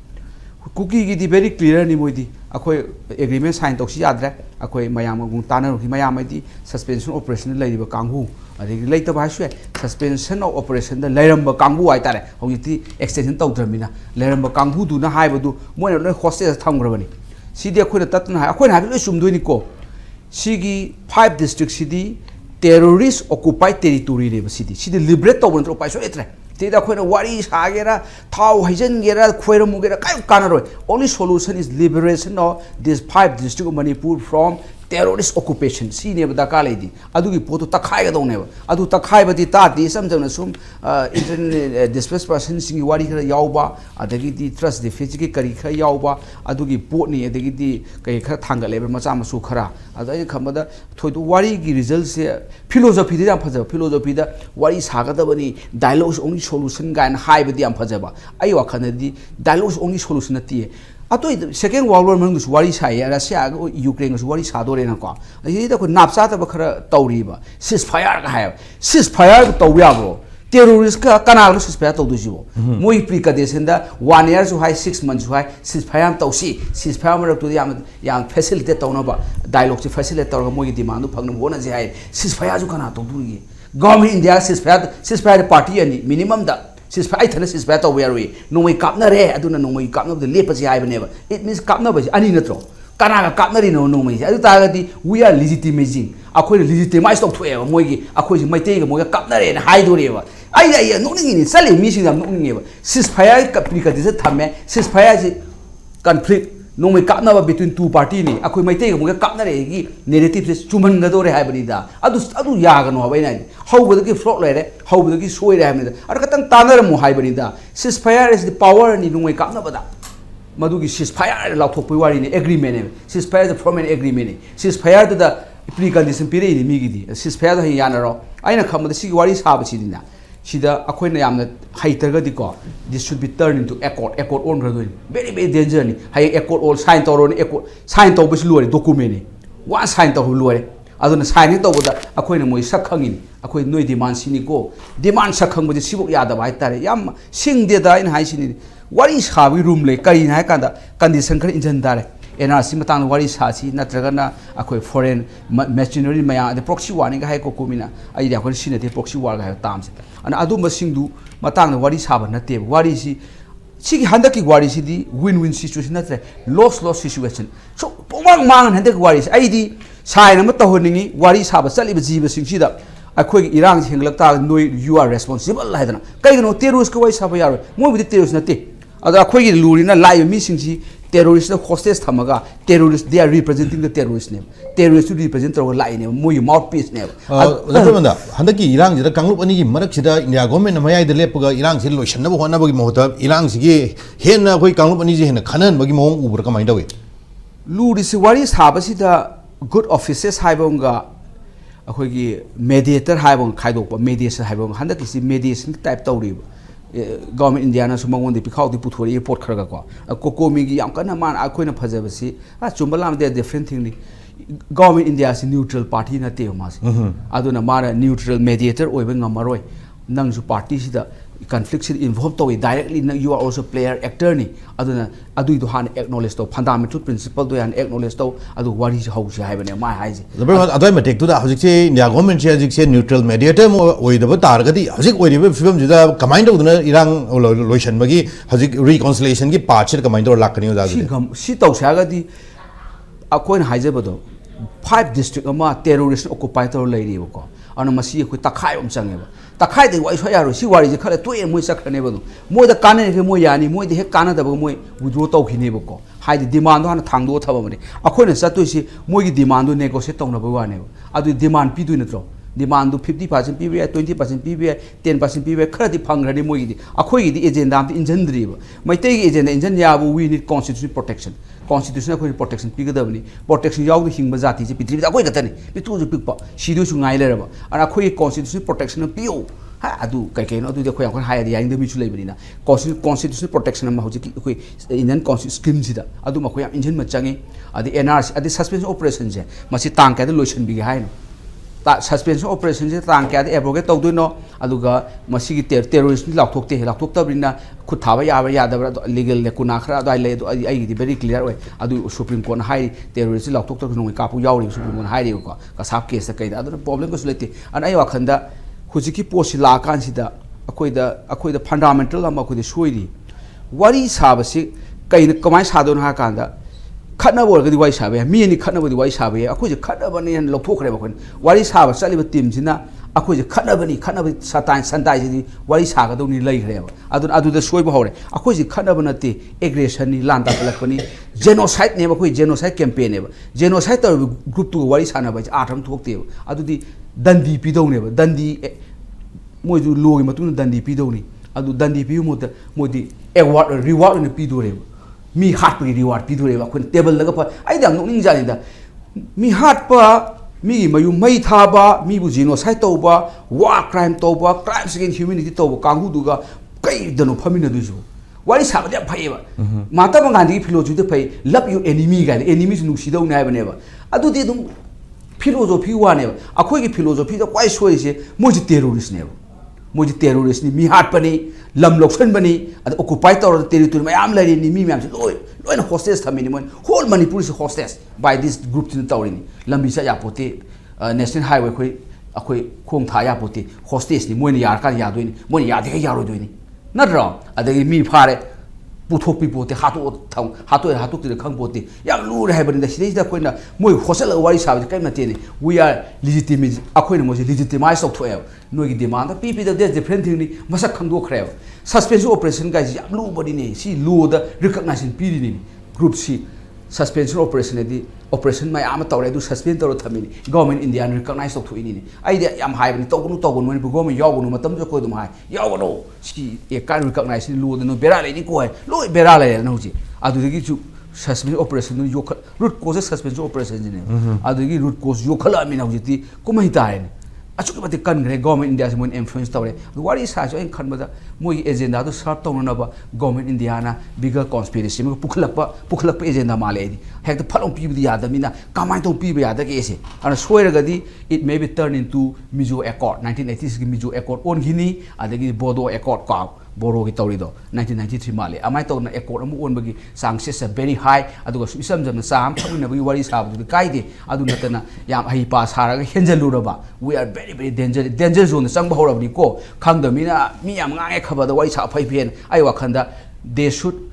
कुकी की वेरी क्लियर नि मोदी अखोई एग्रीमेंट साइन तौसी याद्रे अखोई मयाम गुं तानरुखि मयाम आइदि सस्पेंशन ऑपरेशन लैरिबा कांगु अदि लैतबा हासुए सस्पेंशन ऑफ ऑपरेशन द लैरंबा कांगु आइतारे होगिति एक्सटेंशन तौद्रमिना लैरंबा कांगु दुना हाइबदु मोइना लोय हॉस्टेज थंग्रबनि सिदि अखोइना तत्ना हाइ अखोइना हाइ लोय सुमदोइनि को सिगी 5 डिस्ट्रिक्ट सिदि टेररिस्ट ऑक्युपाइड टेरिटोरी रेबा सिदि लिबरेट तौबन तो पाइसो एत्रे तेदा अखोइना वारी सागेरा थाव हाइजनगेरा खोइरमुगेरा काय कानारोय only solution is liberation of this 5 district of Manipur from terrorist occupation si ne ba ka lai di adu gi poto takhai ga dong ne ba adu takhai ba di ta di sam jam na sum internet displaced person sing wari khara yaw ba adagi di trust deficit ki kari kha yaw ba adu gi pot ni adagi di kai khara thanga le ba macha ma su khara adu ai khamba da thoidu wari gi result se philosophy di am phaja philosophy da wari saga da bani dialogues only solution ga na hai ba di am phaja ba ai wa khana di dialogues only solution na ti अतोई second world war मंगुस वारी साइ Russia Ukraine गस वारी सादोरे न को अहिदा को नापसा तब खरा तौरीबा सिस फायर का हाय सिस फायर तौ याबो टेररिस्ट का कनागलो सिस फायर तौ दुजिबो मोइ प्रिकंडीशन दा 1 year जो हाय 6 months जो हाय सिस फायर तौसी सिस फायर मरक तो याम फैसिलिटेट तौनबा डायलॉग से फैसिलिटेट तौर मोइ डिमांड फंगन बोना जे हाय सिस फायर जो कना तौ दुगी गवर्नमेंट इंडिया सिस फायर पार्टी अनि मिनिमम दा सिस फायर थना सिस फायर तौ यारोई नोइ कापना रे अदुना नोइ कापना द लेपसि हायबनेबा इट मींस कापना बसि अनि नत्रो कनागा कापनरी नो नोइ अदु तागदि वी आर लेजिटिमाइजिंग अखोइ लेजिटिमाइज तौथोएबा मोइगी अखोइ मैतेगा मोइगा कापनरे न हाइदोरेबा आई नोनिंगिनि चले मिसिंग दम नोनिंगेबा सिस फायर का प्रिकंडीशन थमे सिस फायर जी कॉन्फ्लिक्ट नोइ कापनाबा बिटवीन टू पार्टी नि अखोइ मैतेगा मोइगा कापनरेगी नेरेटिव से चुमनगदोरे हाइबनिदा अदु यागनो हबैना हौबदगी फ्लॉट लेरे हौबदगी सोइरे हाइबनिदा अर कतंग तानरमु हाइबनिदा सिस फायर इज द पावर नि नोइ कापनाबदा मधुगी सिस फायर लाथोपै वारी ने एग्रीमेंट ने सिस फायर द फॉर्मल एग्रीमेंट ने सिस फायर द प्री कंडीशन पिरे नि मिगिदी सिस फायर द यानरो आइना खमद सिगी वारी साबसिदिना Sida Akoina Yamna Haitergadiko, this should be turned into accord on Graduin. Very, very dangerous. High accord all sign to accord, sign to Bislure, documeni. One sign to Lure. I don't sign it over the Akoina Moy Sakangin, Akoin no demand sinico. Demand Sakang with the Sibu Yada Vaitare, Yam, sing the in high sin. What is how we room like Karin Hakanda, condition in Dare. NRC matang wari sasi natragana akoi foreign machinery maya the proxy warning ga ko kumina ai da kon sine the proxy war ga tams ana adu masingdu matang wari saba nate wari si sigi handaki wari si di win-win situation natre loss situation so pomang mang handaki wari ai di sai na mata honingi wari saba chali ba jiba singsida akoi irang hinglak ta noi you are responsible haidana kai no terrorist ko wai saba yaro mo bi terrorist nate ada akoi lurina lai mi singsi terrorists the hostage thamaga terrorists they are representing the terrorist name terrorists to represent our line name moi mouthpiece name Lamanda handaki irang jida kanglup ani gi marak sida india government mayai de lepaga irang sil loisan na hona bagi mohta irang sigi hena koi kanglup ani ji hena khanan bagi mohong ubur ka mai dawi lu risi wari sabasida good offices haibonga akoi gi mediator haibong khaidok mediation haibong handaki si mediation type tawri government India na sumang wonde pikhaw di puthori report kharaga ko komi gi yam kana man akoina phajabasi chumbalam de different thing ni government India is neutral party na te mas aduna mara neutral mediator oiba ngamaroi nangsu party sida conflict involved to directly you are also player actor ni aduna adu do han acknowledge to fundamental principle do han acknowledge to adu wari house haibane mai haiji adoi matek tu da hojik se india government se hojik se neutral mediator oi da targati hojik oi ribe film juda command uduna irang loisan bagi hojik reconciliation gi part command lakani da si to saga di akoin haijabado 5 district ama terrorist occupy to leiri ko ana masi ko takhai changeba takhai de wai soya si wari je khale toy moi sakhane badu moi da kanane ke moi yani moi de he kana da moi withdraw to khine ko hai de demand han thangdo thaba mane akhoi sa to si moi gi demand do negotiate tong na ba wane adu demand pi du na tro demand do 50% PBI 20% PBI 10% PBI khara di phangrani moi gi akhoi gi agenda am injandri ba mai te gi agenda injan ya bu we need constitutional protection constitution akhoi protection pigadabni protection yaw hingba jati je pitri da akhoi gatani pitu ju pikpa sidu su ngai leraba ana akhoi constitutional protection pio ha adu kai kai no adu de khoi akhoi hai ya ingda mi chu leibani na constitutional protection ma hoji akhoi indian constitution scheme sida adu ma khoi am injin ma changi adi NRC adi suspension operation je masi tang ka de lotion bi hai no ta suspension operation je tang ka de abrogate to do no aduga masi gi terrorist ni lakthok ta brina khut thaba ya da legal le kuna khra da le ai di very clear oi adu supreme court hai terrorist lakthok ta no ka pu yauri supreme court hai ko ka sap case kai da adu problem ko sulete an ai wakhanda hujiki posi la kan sida akoi da fundamental ama ko de soiri wari sabasi kai na kamai sadon ha kan da khadna bor gadi wai sabe mi ni khadna bodi wai sabe akoi je khadna bani han lokthokre ba kon wari saba chali ba team jina akoi je khadna bani santai ji wari saga do ni lai khre ba adu da soi ba hore akoi je khadna bana te aggression ni lan ta lakpani genocide ne ba koi genocide campaign ne ba genocide tar group tu wari sana ba atham thokte adu di dandi pidau ne ba dandi moi du logi matu dandi pidau ni adu dandi pi mo di award reward ne pidore ba mi hat pa reward pidore ba kon table laga pa ai dang ning jani da mi hat pa mi mayu mai tha ba mi bu genocide to ba war crime to ba crimes against humanity to ba kangu du ga kai dano famina du ju wari sa ba phai ba mata ba gandhi philosophy de phai love your enemy ga enemy nu si dau nai ba ne ba adu de dum philosophy wa ne ba akhoi gi philosophy da kwai soi se mo ji terrorist ne ba mo ji terrorist ni mi hat pa ni lam loksan bani ad occupy to territory mayam lari ni mi myam se loi na hostage thamini mon whole Manipur is hostage by this group tin tawrini lambi sa ya pote national highway khoi akhoi khong tha ya pote hostage ni moini yar kan ya doini moini ya de ya ro doini nadra adagi mi phare puthok pi pote hatu ti khang pote ya lu re habani da sidai da koina moi hosel wari sa kai na te ni we are legitimate akhoi na mo legitimize of thoya no gi demand pi da different thing ni masak khang do khre suspension operation guys ya lu body ni si lu da recognition pi ni group si suspension operation di operation mai am tawre du suspend tawre thamini government India recognize of thoini ni ai de yam hai bani tawgunu man government yawgunu matam jo ko dum hai yawgunu si e kan recognize ni lu no bera le ni ko hai loi bera le na hoji adu gi chu suspension operation no root cause suspension operation ni adu gi root cause yo khala mi na hoji ti kumai ta hai achuk mate kan gre government India se mon influence tawre wari sa jo en khan bada moi agenda do sharp tawna ba government India na bigger conspiracy ma pukhlak agenda male di hek to phalong pi bi yada mina kamai to pi bi yada ke se ana soiraga di it may be turned into Mizo Accord 1980s gi Mizo Accord on gini adagi Bodo Accord ka Boro ki tawri do 1993 male amai to na accord amu on bagi chances are very high aduga isam jam sam thawina bagi wari sa bu kai de adu natana yam hi pa sara ga henjalu ba we are very danger zone sang ba horabni ko khangda mina mi yam ngai khaba da wari sa phai pen ai wakhanda they should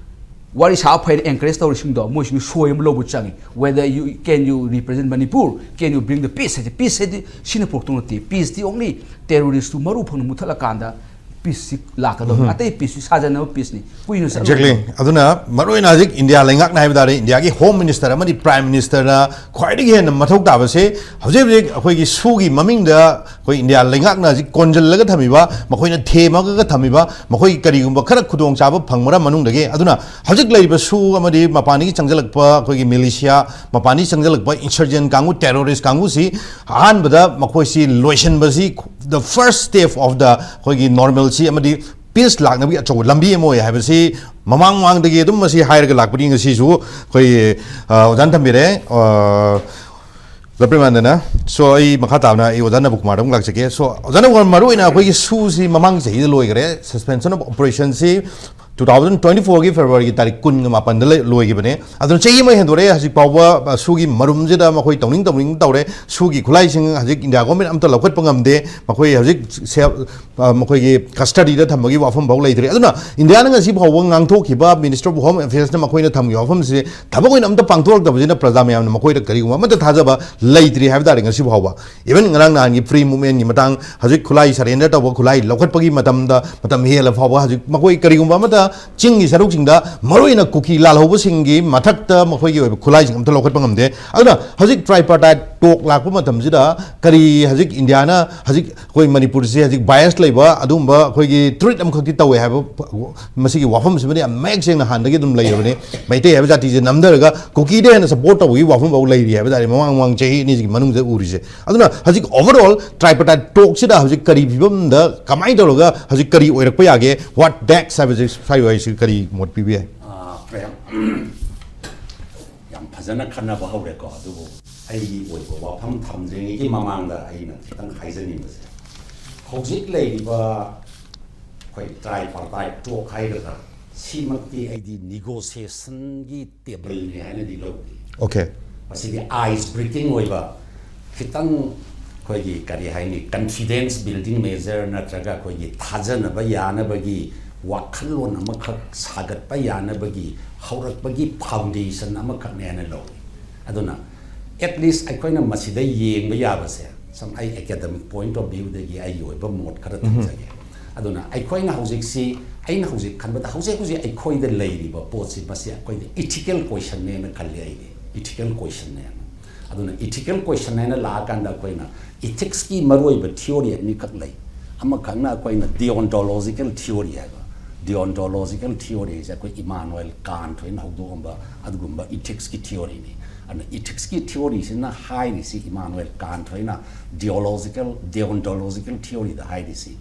wari sa phai encourage tawri sing do mo sing soyam lobu changi whether you represent Manipur, can you bring the peace sine portung ti peace the only terrorist to maru phang muthala kanda peace lakado atai peace sajana peace ni kuinu sa exactly aduna maroi na jik India lengak na ibadare India gi home minister amadi prime minister na khwaidi gi hen mathok ta base hauji jik akhoi gi su gi maming da khoi India lengak na jik konjal laga thamiba makhoi na thema ga thamiba makhoi kari gumba khara khudong chaba phangmara manung dage aduna hauji laiba su amadi mapani gi changjalak pa khoi gi militia mapani changjalak pa insurgent kangu terrorist kangu si han bada makhoi si loisan basi the first step of the khoi gi normal si amadi peace lakna bi acho lambi mo ya habasi mamang wang dagi dum masi hire ga lakpani ngasi su khoi ojan thambire Premananda so ai makhata na ai ojan Nabakumar dum lak cheke so ojan Nabakumar maru ina khoi su si mamang se loi gare suspension of operation si 2024 gi February gi tarik kun ma pan dale loi gi bane adun chei mai hendore hasi pawa su gi marum je da makhoi tawning tawre su gi khulai sing hasi India government amta lokhat pangam de makhoi hasi makhoi gi custody da thamagi wafam bau lai thre aduna India na ngasi bhaw ngang thok ki ba minister of home affairs na makhoi na tham gi wafam se thabagoi amta pangthok da bajina praja mayam na makhoi da kari ma mata thaja ba lai thri have da ngasi bhaw ba even ngrang na gi free movement gi matang hasi khulai surrender ta ba khulai lokhat pagi matam da matam hela phaw ba hasi makhoi kari ma mata Chingi saruk singda maroina kuki lal hobo singi mathakta makhoi gi khulai sing amta lokhat pangam de aduna hajik tripartite talk lakpa matam jida kari hajik India na hajik koi Manipur se hajik bias laiba adumba khoi gi treat am khaki tawe haba masigi wafam simani mek sing na handagi dum lai bane maite haba jati je namdaraga kuki de na support tawi wafam bau lai ri haba dai mawang chehi ni ji manung je uri je aduna hajik overall tripartite talk sida hajik kari bibam da kamai tologa hajik kari oirak pa yage what that services kari mod PBI Prem yam phajana khana ba hawre ko adu ai oi bo wa pham tham je gi mamang da ai na khitang khaijani ba se hojik lei ba khoi try partai to khai ga simakti ai di negotiation gi table ni hana di lo okay pasi di ice breaking oi ba khitang khoi gi kari hai ni confidence building measure na traga khoi gi thajana ba yana ba gi wakhalon amakak sagat pa yana bagi haurak bagi foundation amakak nena lo aduna at least akoina masida yeng ba yaba se some ai academic point of view de gi ai yoi ba mod khara thajage aduna akoina hojik si aina hojik khan ba hojik akoi de leiri ba posi basi akoi de ethical question ne na khalle ai ethical question ne aduna ethical question ne la kan da koina ethics ki maroi ba theory ni kak lai amakak na koina deontological theory ai deontological theory is like Immanuel Kant when how do adgumba ethics ki theory ni and ethics ki theory is na high ni si Immanuel Kant when deontological theory the high ni si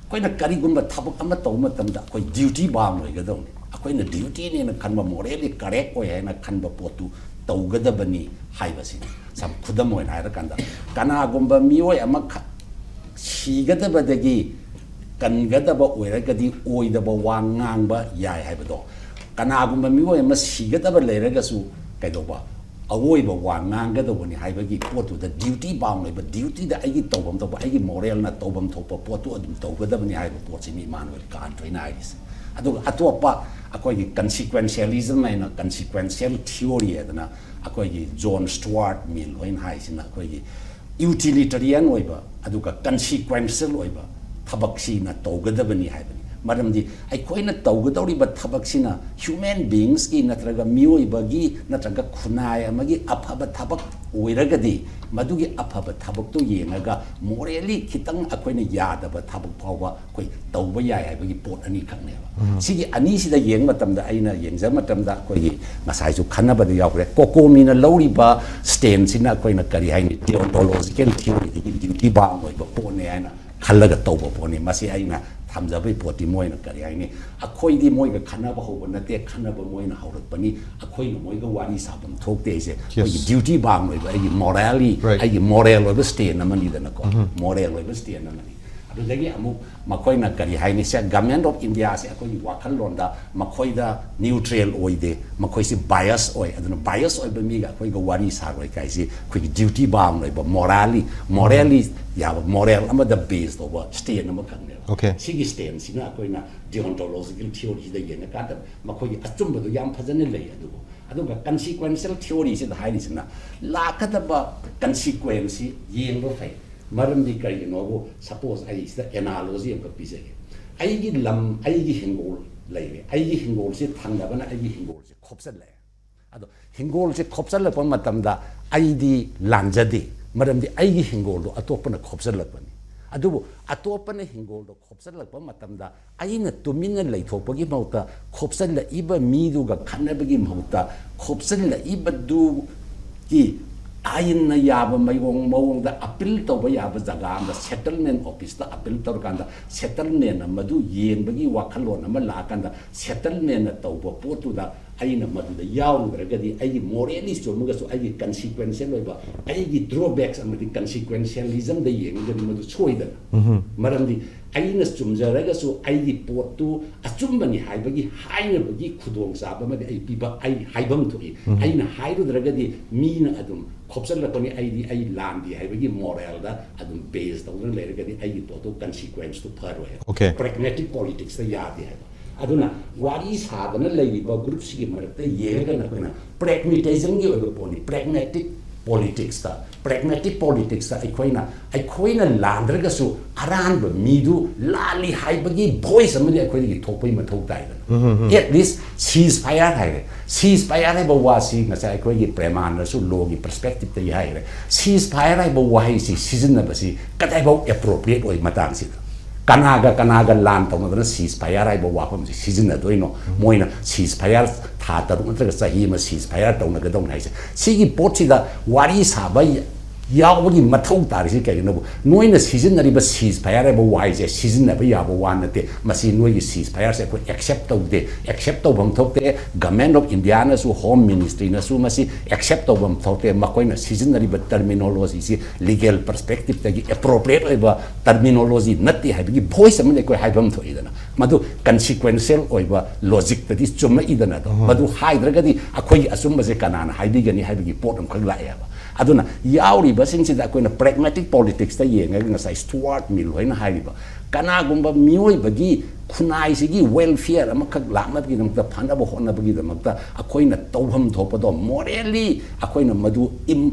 koi na kari gumba thabak ama to matam da koi duty bam loi ga dong ni koi na duty ni na kan ba morally correct koi na kan ba potu to ga da bani high ba si sam khudam moi na ra kan da kana gumba mioi ama si ga da ba da gi kan gada ba oiraga di oida ba wangang ba yai hai ba do kana gumba miwo ma sigada ba leraga su kaido ba awoi ba wangang gada woni hai ba gi potu da duty bound ba duty da ai tobam to ba ai moral na tobam to pa potu adum to gada ba ni hai ba pot sini Manuel Kant traina is adu atopa akoi gi consequentialism na consequential theory adana akoi gi John Stuart Mill oin hai sina akoi gi utilitarian oiba adu ka consequential oiba thabak si na togadabani haibani ꯃꯔꯝꯗꯤ ꯑꯩꯈꯣꯏꯅ ꯇꯧꯒꯗꯧꯔꯤꯕ ꯊꯕꯛꯁꯤꯅ human ꯕꯤꯡꯁꯀꯤ ꯅꯠꯇ꯭ꯔꯒ ꯃꯤꯑꯣꯏꯕꯒꯤ ꯅꯠꯇ꯭ꯔꯒ ꯈꯨꯟꯅꯥꯏ ꯑꯃꯒꯤ ꯑꯐꯕ ꯊꯕꯛ ꯑꯣꯏꯔꯒꯗꯤ ꯃꯗꯨꯒꯤ ꯑꯐꯕ ꯊꯕꯛꯇꯨ ꯌꯦꯡꯉꯒ ꯃꯣꯔꯦꯂꯤ ꯈꯤꯇꯪ ꯑꯩꯈꯣꯏꯅ ꯌꯥꯗꯕ ꯊꯕꯛ ꯐꯥꯎꯕ ꯑꯩꯈꯣꯏ ꯇꯧꯕ ꯌꯥꯏ ꯍꯥꯏꯕꯒꯤ ꯄꯣꯠ ꯑꯅꯤꯈꯛꯅꯦꯕ ꯁꯤꯒꯤ ꯑꯅꯤꯁꯤꯗ ꯌꯦꯡꯕ ꯃꯇꯝꯗ ꯑꯩꯅ ꯌꯦꯡꯖꯕ ꯃꯇꯝꯗ ꯑꯩꯈꯣꯏꯒꯤ ꯉꯁꯥꯏꯁꯨ ꯈꯟꯅꯕꯗ ꯌꯥꯎꯈ꯭ꯔꯦ ꯀꯣꯀꯣꯃꯤꯅ ꯂꯧꯔꯤꯕ ꯁ꯭ꯇꯦꯟꯁꯤꯅ ꯑꯩꯈꯣꯏꯅ ꯀꯔꯤ ꯍꯥꯏꯅꯤ ꯗꯤꯑꯣꯟꯇꯣꯂꯣꯖꯤꯀꯦꯜ ꯊꯤꯑꯣꯔꯤꯗꯒꯤ ꯗ꯭ꯌꯨꯇꯤ ꯕꯥꯎꯟ ꯑꯣꯏꯕ ꯄꯣꯠꯅꯦ ꯍꯥꯏꯅ ꯈꯜꯂꯒ ꯇꯧꯕ ꯄꯣꯠꯅꯤ ꯃꯁꯤ ꯑꯩꯅ ꯊꯝꯖꯕꯒꯤ ꯄꯣꯠꯇꯤ ꯃꯣꯏꯅ ꯀꯔꯤ ꯍꯥꯏꯅꯤ ꯑꯩꯈꯣꯏꯗꯤ ꯃꯣꯏꯒ ꯈꯟꯅꯕ ꯍꯧꯕ ꯅꯠꯇꯦ ꯈꯟꯅꯕ ꯃꯣꯏꯅ ꯍꯧꯔꯛꯄꯅꯤ ꯑꯩꯈꯣꯏꯅ ꯃꯣꯏꯒ ꯋꯥꯔꯤ ꯁꯥꯐꯝ ꯊꯣꯛꯇꯦ ꯑꯩꯁꯦ ꯑꯩꯈꯣꯏꯒꯤ ꯗ꯭ꯌꯨꯇꯤ ꯕꯥꯎꯟ ꯑꯣꯏꯕ ꯑꯩꯒꯤ ꯃꯣꯔꯦꯜꯂꯤ ꯑꯩꯒꯤ ꯃꯣꯔꯦꯜ ꯑꯣꯏꯕ ꯁ꯭ꯇꯦꯟ ꯑꯃꯅꯤꯗꯅꯀꯣ ꯃꯣꯔꯦꯜ ꯑꯣꯏꯕ ꯁ꯭ꯇꯦꯟ ꯑꯃꯅꯤ ꯑꯗꯨꯗꯒꯤ ꯑꯃꯨꯛ ꯃꯈꯣꯏꯅ ꯀꯔꯤ ꯍꯥꯏꯅꯤ ꯁꯦ ꯒꯚꯔꯟꯃꯦꯟꯠ ꯑꯣꯐ ꯏꯟꯗꯤꯌꯥꯁꯦ ꯑꯩꯈꯣꯏꯒꯤ ꯋꯥꯈꯜꯂꯣꯟꯗ ꯃꯈꯣꯏꯗ ꯅ꯭ꯌꯨꯇ꯭ꯔꯦꯜ ꯑꯣꯏꯗꯦ ꯃꯈꯣꯏꯁꯤ ꯕꯥꯏꯑꯁ ꯑꯣꯏ ꯑꯗꯨꯅ ꯕꯥꯏꯑꯁ ꯑꯣꯏꯕ ꯃꯤꯒ ꯑꯩꯈꯣꯏꯒ ꯋꯥꯔꯤ ꯁꯥꯔꯣꯏ ꯀꯥꯏꯁꯤ ꯑꯩꯈꯣꯏꯒꯤ ꯗ꯭ꯌꯨꯇꯤ ꯕꯥꯎꯟ ꯑꯣꯏꯕ ꯃꯣꯔꯦꯜꯂꯤ ꯌꯥꯕ ꯃꯣꯔꯦꯜ ꯑꯃꯗ ꯕꯦꯁ ꯇꯧꯕ ꯁ꯭ꯇꯦꯟ ꯑꯃꯈꯛꯅꯦꯕ ꯁꯤꯒꯤ ꯁ꯭ꯇꯦꯟꯁꯤꯅ ꯑꯩꯈꯣꯏꯅ ꯗꯤꯑꯣꯟꯇꯣꯂꯣꯖꯤꯀꯦꯜ ꯊꯤꯑꯣꯔꯤꯁꯤꯗ ꯌꯦꯡꯉꯀꯥꯟꯗ ꯃꯈꯣꯏꯒꯤ ꯑꯆꯨꯝꯕꯗꯣ ꯌꯥꯝ ꯐꯖꯅ ꯂꯩ ꯑꯗꯨꯕꯨ ꯑꯗꯨꯒ ꯀꯟꯁꯤꯀ꯭ꯋꯦꯟꯁꯤꯌꯦꯜ ꯊꯤꯑꯣꯔꯤꯁꯤꯗ ꯍꯥꯏꯔꯤꯁꯤꯅ ꯂꯥꯛꯀꯗꯕ ꯀꯟꯁꯤꯀ꯭ꯋꯦꯟꯁꯁꯤ ꯌꯦꯡꯕ ꯐꯩ ꯃꯔꯝꯗꯤ ꯀꯔꯤꯒꯤꯅꯣꯕꯨ ꯁꯄꯣꯁ ꯑꯩ ꯁꯤꯗ ꯑꯦꯅꯥꯂꯣꯖꯤ ꯑꯃꯈꯛ ꯄꯤꯖꯒꯦ ꯑꯩꯒꯤ ꯂꯝ ꯑꯩꯒꯤ ꯍꯤꯡꯒꯣꯜ ꯂꯩꯔꯦ ꯑꯩꯒꯤ ꯍꯤꯡꯒꯣꯜꯁꯤ ꯊꯪꯅꯕꯅ ꯑꯩꯒꯤ ꯍꯤꯡꯒꯣꯜꯁꯤ ꯈꯣꯞꯆꯜꯂꯛꯑꯦ ꯑꯗꯣ ꯍꯤꯡꯒꯣꯜꯁꯤ ꯈꯣꯞꯆꯜꯂꯛꯄ ꯃꯇꯝꯗ ꯑꯩꯗꯤ ꯂꯥꯟꯖꯗꯦ ꯃꯔꯝꯗꯤ ꯑꯩꯒꯤ ꯍꯤꯡꯒꯣꯜꯗꯣ ꯑꯇꯣꯞꯄꯅ ꯈꯣꯞꯆꯜꯂꯛꯄꯅꯤ ꯑꯗꯨꯕꯨ ꯑꯇꯣꯞꯄꯅ ꯍꯤꯡꯒꯣꯜꯗꯣ ꯈꯣꯞꯆꯜꯂꯛꯄ ꯃꯇꯝꯗ ꯑꯩꯅ ꯇꯨꯃꯤꯟꯅ ꯂꯩꯊꯣꯛꯄꯒꯤ ꯃꯍꯨꯠꯇ ꯈꯣꯞꯆꯜꯂꯛꯏꯕ ꯃꯤꯗꯨꯒ ꯈꯟꯅꯕꯒꯤ ꯃꯍꯨꯠꯇ ꯈꯣꯞꯆꯜꯂꯛꯏꯕꯗꯨꯒꯤ ꯑꯥꯏꯟꯅ ꯌꯥꯕ ꯃꯑꯣꯡꯗ ꯑꯄꯤꯜ ꯇꯧꯕ ꯌꯥꯕ ꯖꯒꯥ ꯑꯃꯗ ꯁꯦꯇꯜꯃꯦꯟꯠ ꯑꯣꯐꯤꯁꯇ ꯑꯄꯤꯜ ꯇꯧꯔꯀꯥꯟꯗ ꯁꯦꯇꯜꯃꯦꯟꯠꯅ ꯃꯗꯨ ꯌꯦꯡꯕꯒꯤ ꯋꯥꯈꯜꯂꯣꯟ ꯑꯃ ꯂꯥꯛꯑꯀꯥꯟꯗ ꯁꯦꯇꯜꯃꯦꯟꯠꯅ ꯇꯧꯕ ꯄꯣꯠꯇꯨꯗ ꯑꯩꯅ ꯃꯗꯨꯗ ꯌꯥꯎꯔꯨꯗ꯭ꯔꯒꯗꯤ ꯑꯩꯒꯤ ꯃꯣꯔꯦꯂꯤ ꯆꯨꯝꯃꯒꯁꯨ ꯑꯩꯒꯤ ꯀꯟꯁꯤꯀ꯭ꯋꯦꯟꯁꯤꯌꯦꯜ ꯑꯣꯏꯕ ꯑꯩꯒꯤ ꯗ꯭ꯔꯣꯕꯦꯛꯁ ꯑꯃꯗꯤ ꯀꯟꯁꯤꯀ꯭ꯋꯦꯟꯁꯤꯌꯦꯂꯤꯖꯝꯗ ꯌꯦꯡꯉꯒꯗꯤ ꯃꯗꯨ ꯁꯣꯏꯗꯅ ꯃꯔꯝꯗꯤ ꯑꯩꯅ ꯆꯨꯝꯖꯔꯒꯁꯨ ꯑꯩꯒꯤ ꯄꯣꯠꯇꯨ ꯑꯆꯨꯝꯕꯅꯤ ꯍꯥꯏꯕꯒꯤ ꯍꯥꯏꯅꯕꯒꯤ ꯈꯨꯗꯣꯡꯆꯥꯕ ꯑꯃꯗꯤ ꯑꯩ ꯍꯥꯏꯐꯝ ꯊꯣꯛꯏ ꯑꯩꯅ ꯍꯥꯏꯔꯨꯗ꯭ꯔꯒꯗꯤ ꯃꯤꯅ ꯑꯗꯨꯝ ꯈꯣꯞꯆꯜꯂꯛꯄꯅꯤ ꯑꯩ ꯂꯥꯟꯗꯦ ꯍꯥꯏꯕꯒꯤ ꯃꯣꯔꯦꯜꯗ ꯑꯗꯨꯝ ꯕꯦꯁ ꯇꯧꯗꯨꯅ ꯂꯩꯔꯒꯗꯤ ꯑꯩꯒꯤ ꯄꯣꯠꯇꯨ ꯀꯟꯁꯤꯀ꯭ꯋꯦꯟꯁꯇꯨ ꯐꯔꯣꯏ ꯄ꯭ꯔꯦꯒꯃꯦꯇꯤꯛ ꯄꯣꯂꯤꯇꯤꯛꯁꯇ ꯌꯥꯗꯦ ꯍꯥꯏꯕ ꯑꯗꯨꯅ ꯋꯥꯔꯤ ꯁꯥꯗꯅ ꯂꯩꯔꯤꯕ ꯒ꯭ꯔꯨꯞꯁꯤꯒꯤ ꯃꯔꯛꯇ ꯌꯦꯡꯉꯒꯅ ꯑꯩꯈꯣꯏꯅ ꯄ꯭ꯔꯦꯒꯃꯦꯇꯤꯖꯝꯒꯤ ꯑꯣꯏꯕ ꯄꯣꯠꯅꯤ ꯄ꯭ꯔꯦꯒꯃꯦꯇꯤꯛ ꯄꯣꯂꯤꯇꯤꯛꯁꯇ ꯑꯩꯈꯣꯏꯅ ꯂꯥꯟꯗ꯭ꯔꯒꯁꯨ ꯑꯔꯥꯟꯕ ꯃꯤꯗු ꯂꯥꯜꯂꯤ ꯍꯥꯏꯕꯒꯤ ꯚꯣꯏꯁ ꯑꯃꯗꯤ ꯑꯩꯈꯣꯏꯗꯒꯤ ꯊꯣꯛꯄꯒꯤ ꯃꯊꯧ ꯇꯥꯏꯗꯅ ꯑꯦꯠ ꯂꯤꯁ ꯁꯤꯖ ꯐꯥꯌꯔ ꯍꯥꯏꯔꯦ ꯁꯤꯖ ꯐꯥꯌꯔ ꯍꯥꯏꯕ ꯋꯥꯁꯤ ꯉꯁꯥꯏ ꯑꯩꯈꯣꯏꯒꯤ ꯄ꯭ꯔꯦꯃꯥꯟꯗꯁꯨ ꯂꯣꯒꯤ ꯄꯔꯁꯄꯦꯛꯇꯤꯞꯇꯒꯤ ꯍꯥꯏꯔꯦ ꯁꯤꯖ ꯐꯥꯌꯔ ꯍꯥꯏꯕ ꯋꯥꯍꯩꯁꯤ ꯁꯤꯖꯤꯟꯅꯕꯁꯤ ꯀꯗꯥꯏꯐꯥꯎ ꯑꯦꯄ꯭ꯔꯣꯄ꯭ꯔꯤꯌꯦꯠ ꯑꯣꯏ ꯃꯇꯥꯡꯁꯤꯗ ꯀꯅꯥꯒ ꯂꯥꯟ ꯇꯧꯅꯗꯅ ꯁꯤꯖ ꯐꯥꯌꯔ ꯍꯥꯏꯕ ꯋꯥꯐꯝꯁꯤ ꯁꯤꯖꯤꯟꯅꯗꯣꯏꯅꯣ ꯃꯣꯏꯅ ꯁꯤꯖ ꯐꯥꯌꯔ ꯊꯥ 6 ꯅꯠꯇ꯭ꯔꯒ ꯆꯍꯤ ꯑꯃ ꯁꯤꯖ ꯐꯥꯌꯔ ꯇꯧꯅꯒꯗꯧꯅꯤ ꯍꯥꯏꯁꯦ ꯁꯤꯒꯤ ꯄꯣꯠꯁꯤꯗ ꯋꯥꯔꯤ ꯁꯥꯕ ꯌꯥꯎꯕꯒꯤ ꯃꯊꯧ ꯇꯥꯔꯤꯁꯤ ꯀꯩꯒꯤꯅꯣꯕꯨ ꯅꯣꯏꯅ ꯁꯤꯖꯤꯟꯅꯔꯤꯕ ꯁꯤꯖ ꯐꯥꯌꯔ ꯍꯥꯏꯕ ꯋꯥꯍꯩꯁꯦ ꯁꯤꯖꯤꯟꯅꯕ ꯌꯥꯕ ꯋꯥ ꯅꯠꯇꯦ ꯃꯁꯤ ꯅꯣꯏꯒꯤ ꯁꯤꯖ ꯐꯥꯌꯔꯁꯦ ꯑꯩꯈꯣꯏ ꯑꯦꯛꯁꯦꯞ ꯇꯧꯗꯦ ꯑꯦꯛꯁꯦꯞ ꯇꯧꯐꯝ ꯊꯣꯛꯇꯦ ꯒꯚꯔꯟꯃꯦꯟꯠ ꯑꯣꯐ ꯏꯟꯗꯤꯌꯥꯅꯁꯨ ꯍꯣꯝ ꯃꯤꯅꯤꯁꯇ꯭ꯔꯤꯅꯁꯨ ꯃꯁꯤ ꯑꯦꯛꯁꯦꯞ ꯇꯧꯐꯝ ꯊꯣꯛꯇꯦ ꯃꯈꯣꯏꯅ ꯁꯤꯖꯤꯟꯅꯔꯤꯕ ꯇꯔꯃꯤꯅꯣꯂꯣꯖꯤꯁꯤ ꯂꯤꯒꯦꯜ ꯄꯔꯁꯄꯦꯛꯇꯤꯞꯇꯒꯤ ꯑꯦꯄ꯭ꯔꯣꯄ꯭ꯔꯤꯌꯦꯠ ꯑꯣꯏꯕ ꯇꯔꯃꯤꯅꯣꯂꯣꯖꯤ ꯅꯠꯇꯦ ꯍꯥꯏꯕꯒꯤ ꯚꯣꯏꯁ ꯑꯃꯗꯤ ꯑꯩꯈꯣꯏ ꯍꯥꯏꯐꯝ ꯊꯣꯛꯏꯗꯅ ꯃꯗꯨ ꯀꯟꯁꯤꯀ꯭ꯋꯦꯟꯁꯤꯌꯦꯜ ꯑꯣꯏꯕ ꯂꯣꯖꯤꯛꯇꯗꯤ ꯆꯨꯝꯃꯛꯏꯗꯅ ꯃꯗꯨ ꯍꯥꯏꯗ꯭ꯔꯒꯗꯤ ꯑꯩꯈꯣꯏꯒꯤ ꯑꯆꯨꯝꯕꯁꯦ ꯀꯅꯥꯅ ꯍꯥꯏꯕꯤꯒꯅꯤ ꯍꯥꯏꯕꯒꯤ ꯄꯣꯠ ꯑꯃꯈꯛ ꯂꯥꯛꯑꯦꯕ ꯑꯗꯨꯅ ꯌꯥꯎꯔꯤꯕꯁꯤꯡꯁꯤꯗ ꯑꯩꯈꯣꯏꯅ ꯄ꯭ꯔꯦꯒꯃꯦꯇꯤꯛ ꯄꯣꯂꯤꯇꯤꯛꯁꯇ ꯌꯦꯡꯉꯒ ꯉꯁꯥꯏ ꯁ꯭ꯇꯨꯋꯥꯔꯠ ꯃꯤꯜ ꯍꯣꯏꯅ ꯍꯥꯏꯔꯤꯕ ꯀꯅꯥꯒꯨꯝꯕ ꯃꯤꯑꯣꯏꯕꯒꯤ ꯈꯨꯟꯅꯥꯏꯁꯤꯒꯤ ꯋꯦꯜꯐꯤꯌꯔ ꯑꯃꯈꯛ ꯂꯥꯛꯅꯕꯒꯤꯗꯃꯛꯇ ꯐꯅꯕ ꯍꯣꯠꯅꯕꯒꯤꯗꯃꯛꯇ ꯑꯩꯈꯣꯏꯅ ꯇꯧꯐꯝ ꯊꯣꯛꯄꯗꯣ ꯃꯣꯔꯦꯜꯂꯤ ꯑꯩꯈꯣꯏꯅ ꯃꯗꯨ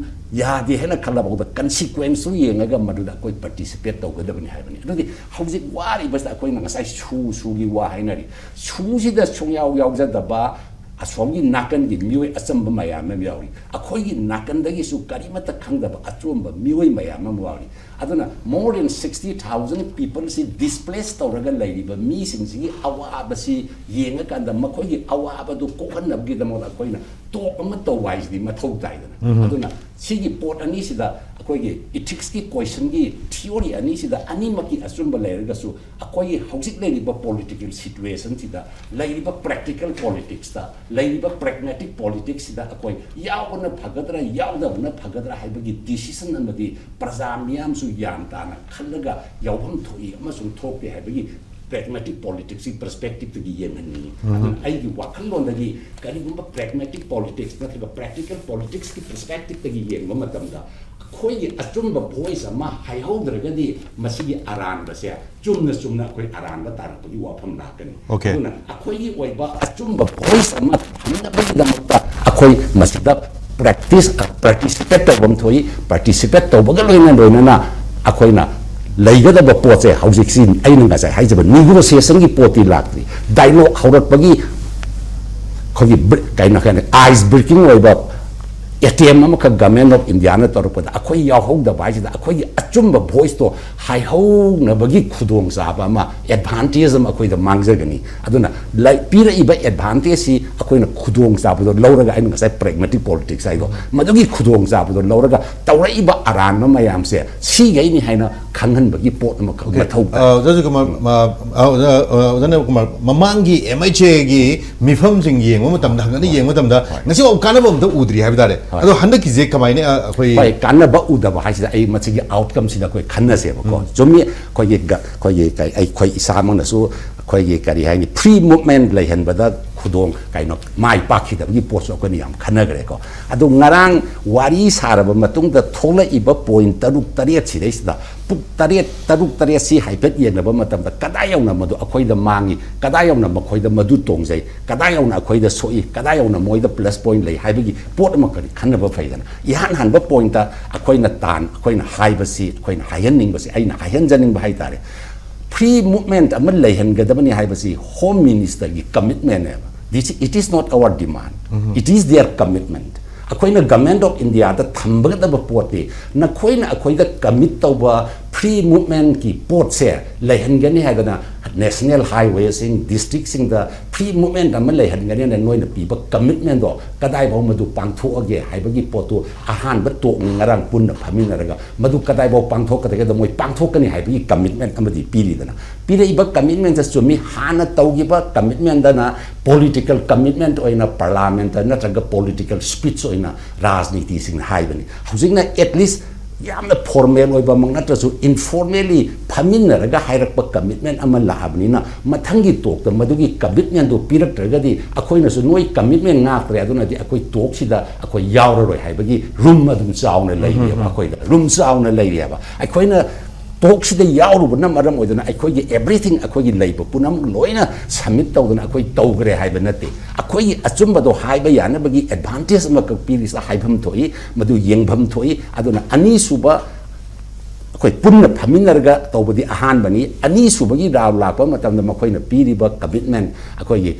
ꯌꯥꯗꯦ ꯍꯥꯏꯅ ꯈꯜꯂꯕꯧꯗ ꯀꯟꯁꯤꯀ꯭ꯋꯦꯟꯁꯁꯨ ꯌꯦꯡꯉꯒ ꯃꯗꯨꯗ ꯑꯩꯈꯣꯏ ꯄꯥꯔꯇꯤꯁꯤꯄꯦꯠ ꯇꯧꯒꯗꯕꯅꯤ ꯍꯥꯏꯕꯅꯤ ꯑꯗꯨꯗꯤ ꯍꯧꯖꯤꯛ ꯋꯥꯔꯤꯕꯁꯤꯗ ꯑꯩꯈꯣꯏꯅ ꯉꯁꯥꯏ ꯁꯨꯒꯤ ꯋꯥ ꯍꯥꯏꯅꯔꯤ ꯁꯨꯁꯤꯗ ꯌꯥꯎꯖꯗꯕ ꯑꯁꯣꯝꯒꯤ ꯅꯥꯀꯟꯒꯤ ꯃꯤꯑꯣꯏ ꯑꯆꯝꯕ ꯃꯌꯥꯝ ꯑꯃ ꯌꯥꯎꯔꯤ ꯑꯩꯈꯣꯏꯒꯤ ꯅꯥꯀꯟꯗꯒꯤꯁꯨ ꯀꯔꯤꯃꯠꯇ ꯈꯪꯗꯕ ꯑꯆꯣꯝꯕ ꯃꯤꯑꯣꯏ ꯃꯌꯥꯝ ꯑꯃ ꯌꯥꯎꯔꯤ ꯑꯗꯨꯅ ꯃꯣꯔ ꯗꯦꯟ 60,000 ꯄꯤꯄꯜꯁꯤ ꯗꯤꯁꯄ꯭ꯂꯦꯁ ꯇꯧꯔꯒ ꯂꯩꯔꯤꯕ ꯃꯤꯁꯤꯡꯁꯤꯒꯤ ꯑꯋꯥꯕꯁꯤ ꯌꯦꯡꯉꯀꯥꯟꯗ ꯃꯈꯣꯏꯒꯤ ꯑꯋꯥꯕꯗꯨ ꯀꯣꯛꯍꯟꯅꯕꯒꯤꯗꯃꯛꯇ ꯑꯩꯈꯣꯏꯅ ꯇꯣꯛ ꯑꯃ ꯇꯧꯕ ꯍꯥꯏꯁꯤꯗꯤ ꯃꯊꯧ ꯇꯥꯏꯗꯅ ꯑꯗꯨꯅ ꯁꯤꯒꯤ ꯄꯣꯠ ꯑꯅꯤꯁꯤꯗ ꯑꯩꯈꯣꯏꯒꯤ ꯏꯊꯤꯛꯁꯀꯤ ꯀꯣꯏꯁꯟꯒꯤ ꯊꯤꯑꯣꯔꯤ ꯑꯅꯤꯁꯤꯗ ꯑꯅꯤꯃꯛꯀꯤ ꯑꯆꯨꯝꯕ ꯂꯩꯔꯒꯁꯨ ꯑꯩꯈꯣꯏꯒꯤ ꯍꯧꯖꯤꯛ ꯂꯩꯔꯤꯕ ꯄꯣꯂꯤꯇꯤꯀꯦꯜ ꯁꯤꯆꯨꯋꯦꯁꯟꯁꯤꯗ ꯂꯩꯔꯤꯕ ꯄ꯭ꯔꯦꯛꯇꯤꯀꯦꯜ ꯄꯣꯂꯤꯇꯤꯛꯁꯇ ꯂꯩꯔꯤꯕ ꯄ꯭ꯔꯦꯒꯃꯦꯇꯤꯛ ꯄꯣꯂꯤꯇꯤꯛꯁꯁꯤꯗ ꯑꯩꯈꯣꯏ ꯌꯥꯎꯕꯅ ꯐꯒꯗ꯭ꯔꯥ ꯌꯥꯎꯗꯕꯅ ꯐꯒꯗ꯭ꯔꯥ ꯍꯥꯏꯕꯒꯤ ꯗꯤꯁꯤꯖꯟ ꯑꯃꯗꯤ ꯄ꯭ꯔꯖꯥ ꯃꯤꯌꯥꯝꯁꯨ ꯒ꯭ꯌꯥꯟ ꯇꯥꯅ ꯈꯜꯂꯒ ꯌꯥꯎꯐꯝ ꯊꯣꯛꯏ ꯑꯃꯁꯨꯡ ꯊꯣꯛꯇꯦ ꯍꯥꯏꯕꯒꯤ pragmatic politics perspective to yemani ai wakhalondagi karigumba pragmatic politics natraga practical politics ki perspective tagi yemba matamda khoi achumba voice ama haihodragadi masigi aranda se chumna khoi aranda tarapagi wafam lakani aduna akhoi oiba achumba voice ama hamnabagi damakta akhoi masida participate tabam thoi participate tobaga loina akoina เลยก็จะบอกปวดเสียเขาสิสินไอ้หนึ่งก็ใส่ให้จะเป็นนี่ก็เสียสังกีปวดตีหลักดิไดโลเขารถบางทีเขาหยิบไก่นักแข่งไอซ์บริกิ้งเลยแบบATM มันก็ government of India นะตัวเราอะคุยยาวเขาเดบายสิอะคุยอัจฉริยะ voice ตัวให้เขาเนี่ยบางทีขุดวงสาบมา advantage มาคุยแต่มังเจกันนี่อะตัวน่ะเลยปีละอีก advantage สิอะคุยน่ะขุดวงสาบตัวเราระก็ไอ้หนึ่งก็ใส่ pragmatic politics ใส่ตัวมันต้องกี่ขุดวงสาบตัวเราระก็ตัวเราอีกอารานมันไม่ยามเสียชี้ไงนี่ให้นะขังหันบางทีปวดมันมาเท่ากัน就是นั่นก็มามังกีMHA กีมีฟังสิ่งยิงว่ามันทำกันนี่ยิงว่าทำได้งั้นสิว่าการนั้นผมต้องอุดรีให้ได้ಅದು ಹಂದಕ್ಕೆ ಜೆ ಕಮಾಯಿನೆ ಕೊಯ್ ಪೈ ಕನ್ನ ಬ ಉದ ಬ ಹಾಯಿಸಿದ I ಮಚಿಗೆ outcome ಸಿದ ಕೊಯ್ ಕನ್ನ ಸೇವ ಕೊ ಜೊಮ್ಮಿ ಕೊಯ್ ಕೈ ಐ ಕೊಯ್ ಸಾಮನ ಸು ಕೊಯ್ ಕರಿ ಹಾಯಿ ಪ್ರೀ ಮೂವ್ಮೆಂಟ್ ಲೈ ಹನ್ ಬದ ಖುದೋಂ ಕೈನೋ ಮಾಯಿ ಪಾಕಿದ ಬಿ ಪೋಸ್ಟ್ ಕೊನಿ ಯಾಮ್ ಖನ್ನಗರೆ ಕೊ ಅದು ngaraang wari saraba matungda thola iba point taruk tariat sidaisda puk taruk tariat si haipet yenaba matamda kadayawna madu akhoida mangi kadayawna makhoida madu tongjai kadayawna akhoida soi kadayawna moida plus point lei haibagi pot ma kari khanaba faidana ihan hanba point ta akhoina tan akhoina haibasi akhoina hayaning basi aina hayanjaning ba haitare pre movement aman lei han gadabani haibasi home minister gi commitment ne it is not our demand it is their commitment अखोइना government of India दा थंबगदब पोते नखोइना अखोइदा commit तौबा free movement की पोट से लेहनगनी हैगना नेशनल हाईवे सिंग डिस्ट्रिक्ट सिंग दा प्री मूवमेंट अम लेहनगनी न नोइना पीबा कमिटमेंट दो कदाय बाउ मदु पांगथोअगे हाइबगी पोतु आहान ब तो ngarang पुन फामिनरगा मदु कदाय बाउ पांगथोकदगे द मोइ पांगथोकनी हाइबगी कमिटमेंट अमदि पीरिदना पीरेइबा कमिटमेंट ज सुमी हाना तौगिबा कमिटमेंट दना political commitment oina parliament नत्रगा political speech oina राजनीति सिंग हाइबनी हौजिंगना at least यामना फॉर्मल ओइबा मंग नत्रसु इनफॉर्मली फामिनरगा हाइरकपा कमिटमेंट अमा लाबनीना मथंगी तोक त मदुगी कमिटमेंट दो पिरक्तरगदी अखोइनसु नोइ commitment ngakre adunadi akoi tok sida akoi yauraroi haibagi room adum chauna leiriaba akoida room chauna leiriaba akoina tok sida yaurubna maram oidana akoigi everything akoigi leiba punam loina submit tawdana akoi tawgre haiba nate akoi achumba do haiba yana bagi advantage ma ka piris haibam thoi madu yengbam thoi aduna ani suba akoi punna phaminarga tawbadi ahan bani ani subagi raw lakpa matamda makoina piriba commitment akoi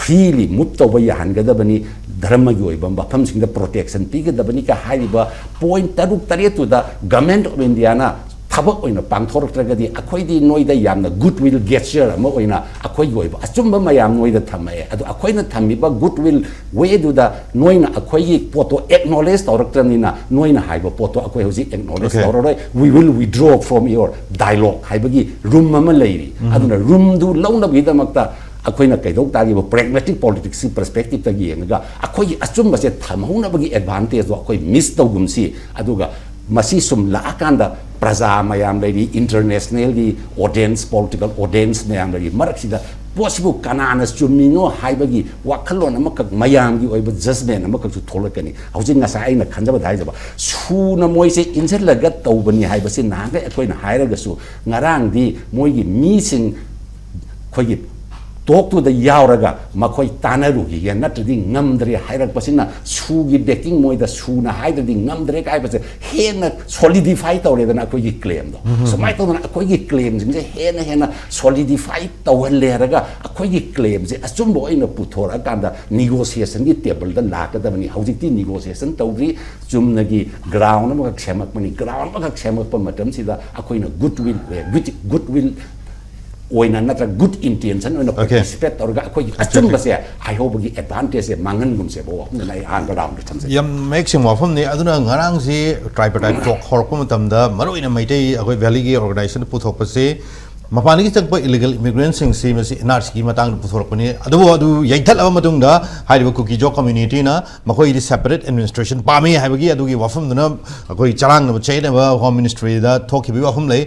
freely move tawba yahan gadabani dharma gi oiba bafam singda protection pigadabani ka haiba point taruk taretu da government of India na थबक ओइना पांगथोरक्तरगदी अखोइदी नोइदा यामना goodwill gesture अमा ओइना अखोइ गोइबा अचुम्बा मयाम नोइदा थमाए अदु अखोइना थमिबा गुडविल वेदुदा नोइना अखोइगी पोतो एक्नॉलेज तौरक्तरनिना नोइना हाइबा पोतो अखोइ होजि एक्नॉलेज तौररोय we will withdraw from your dialogue हाइबगी रूम अमा लेइरी अदुना रूम दु लौनबगिदमक्ता अखोइना कैदोक तागिबा pragmatic politics perspective तगी येंगा अखोइ अचुम्बा से थमहुनबगी एडवांटेज दो अखोइ मिस तौगुमसी अदुगा मसी सुम लाकांदा प्रजा मयाम लेरी इंटरनेशनली ऑडियंस पॉलिटिकल ऑडियंस मयाम लेरी मरक्सिदा possible कनाना चुमिनो हाइबगी वाखलोन अमक मयाम gi oiba judgment अमक सु थोलकनी हौजिं ngasa aina khanjaba daijaba suna moise injelaga tawbani haibasi naga akoina hairaga su ngarang di moigi meeting khoigi talk to the yauraga makoi tanaru gi natradi ngamdre hairak pasina sugi backing moi da suna haidadi ngamdre kai pase hena solidify tawre da akoi gi claim do so mai to na akoi gi claim jing hena solidify tawle raga akoi gi claim je asumbo ina puthora kanda negotiation gi table da laka da bani hojikti negotiation tawri chumnagi ground ma ka chemak mani ground ma ka chemak pa matam sida akoi na goodwill ओइना नत्र good intention ओइना participate तौरगा अखोइ अचुम्बा से high होबगी advantage से मांगन गुमसे बो नै आन round थमसे यम maxim वाफम ने अदुना ngarang si tripartite talk horko matamda maroina maitai akoi valley gi organization puthokpase mapani gi chakpa illegal immigrants sing si masi NRC gi matang puthorpani adu yaithal aba matungda haiba kuki jo community na makoi di separate administration pami haibagi adu gi wafam duna akoi charang na chain ba home ministry da thoki bi wafam lei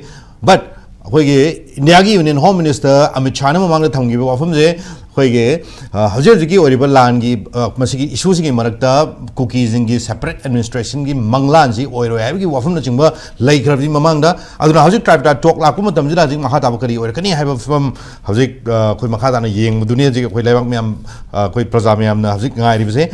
but अखोइगे India की union home minister Amit Shah ने ममांग थमगिबा वाफमजे अखोइगे हजे हजे ओरिबा लान की मसिगी issues की मरकता कुकीजिंग की separate administration की मंगलान जी ओइरो हाइबगी वाफम न चिंबा लैखरबी ममांगदा अदुना हजे ट्राइबटा टॉक लाकु मतमजिदा जिंग महा ताब करी ओइरकनी हाइबा फिल्म हजे कोइ मखा दाना येंग दुनिया जी कोइ लाइबाक म्याम कोइ प्रजा म्याम ना हजे गाइरिबसे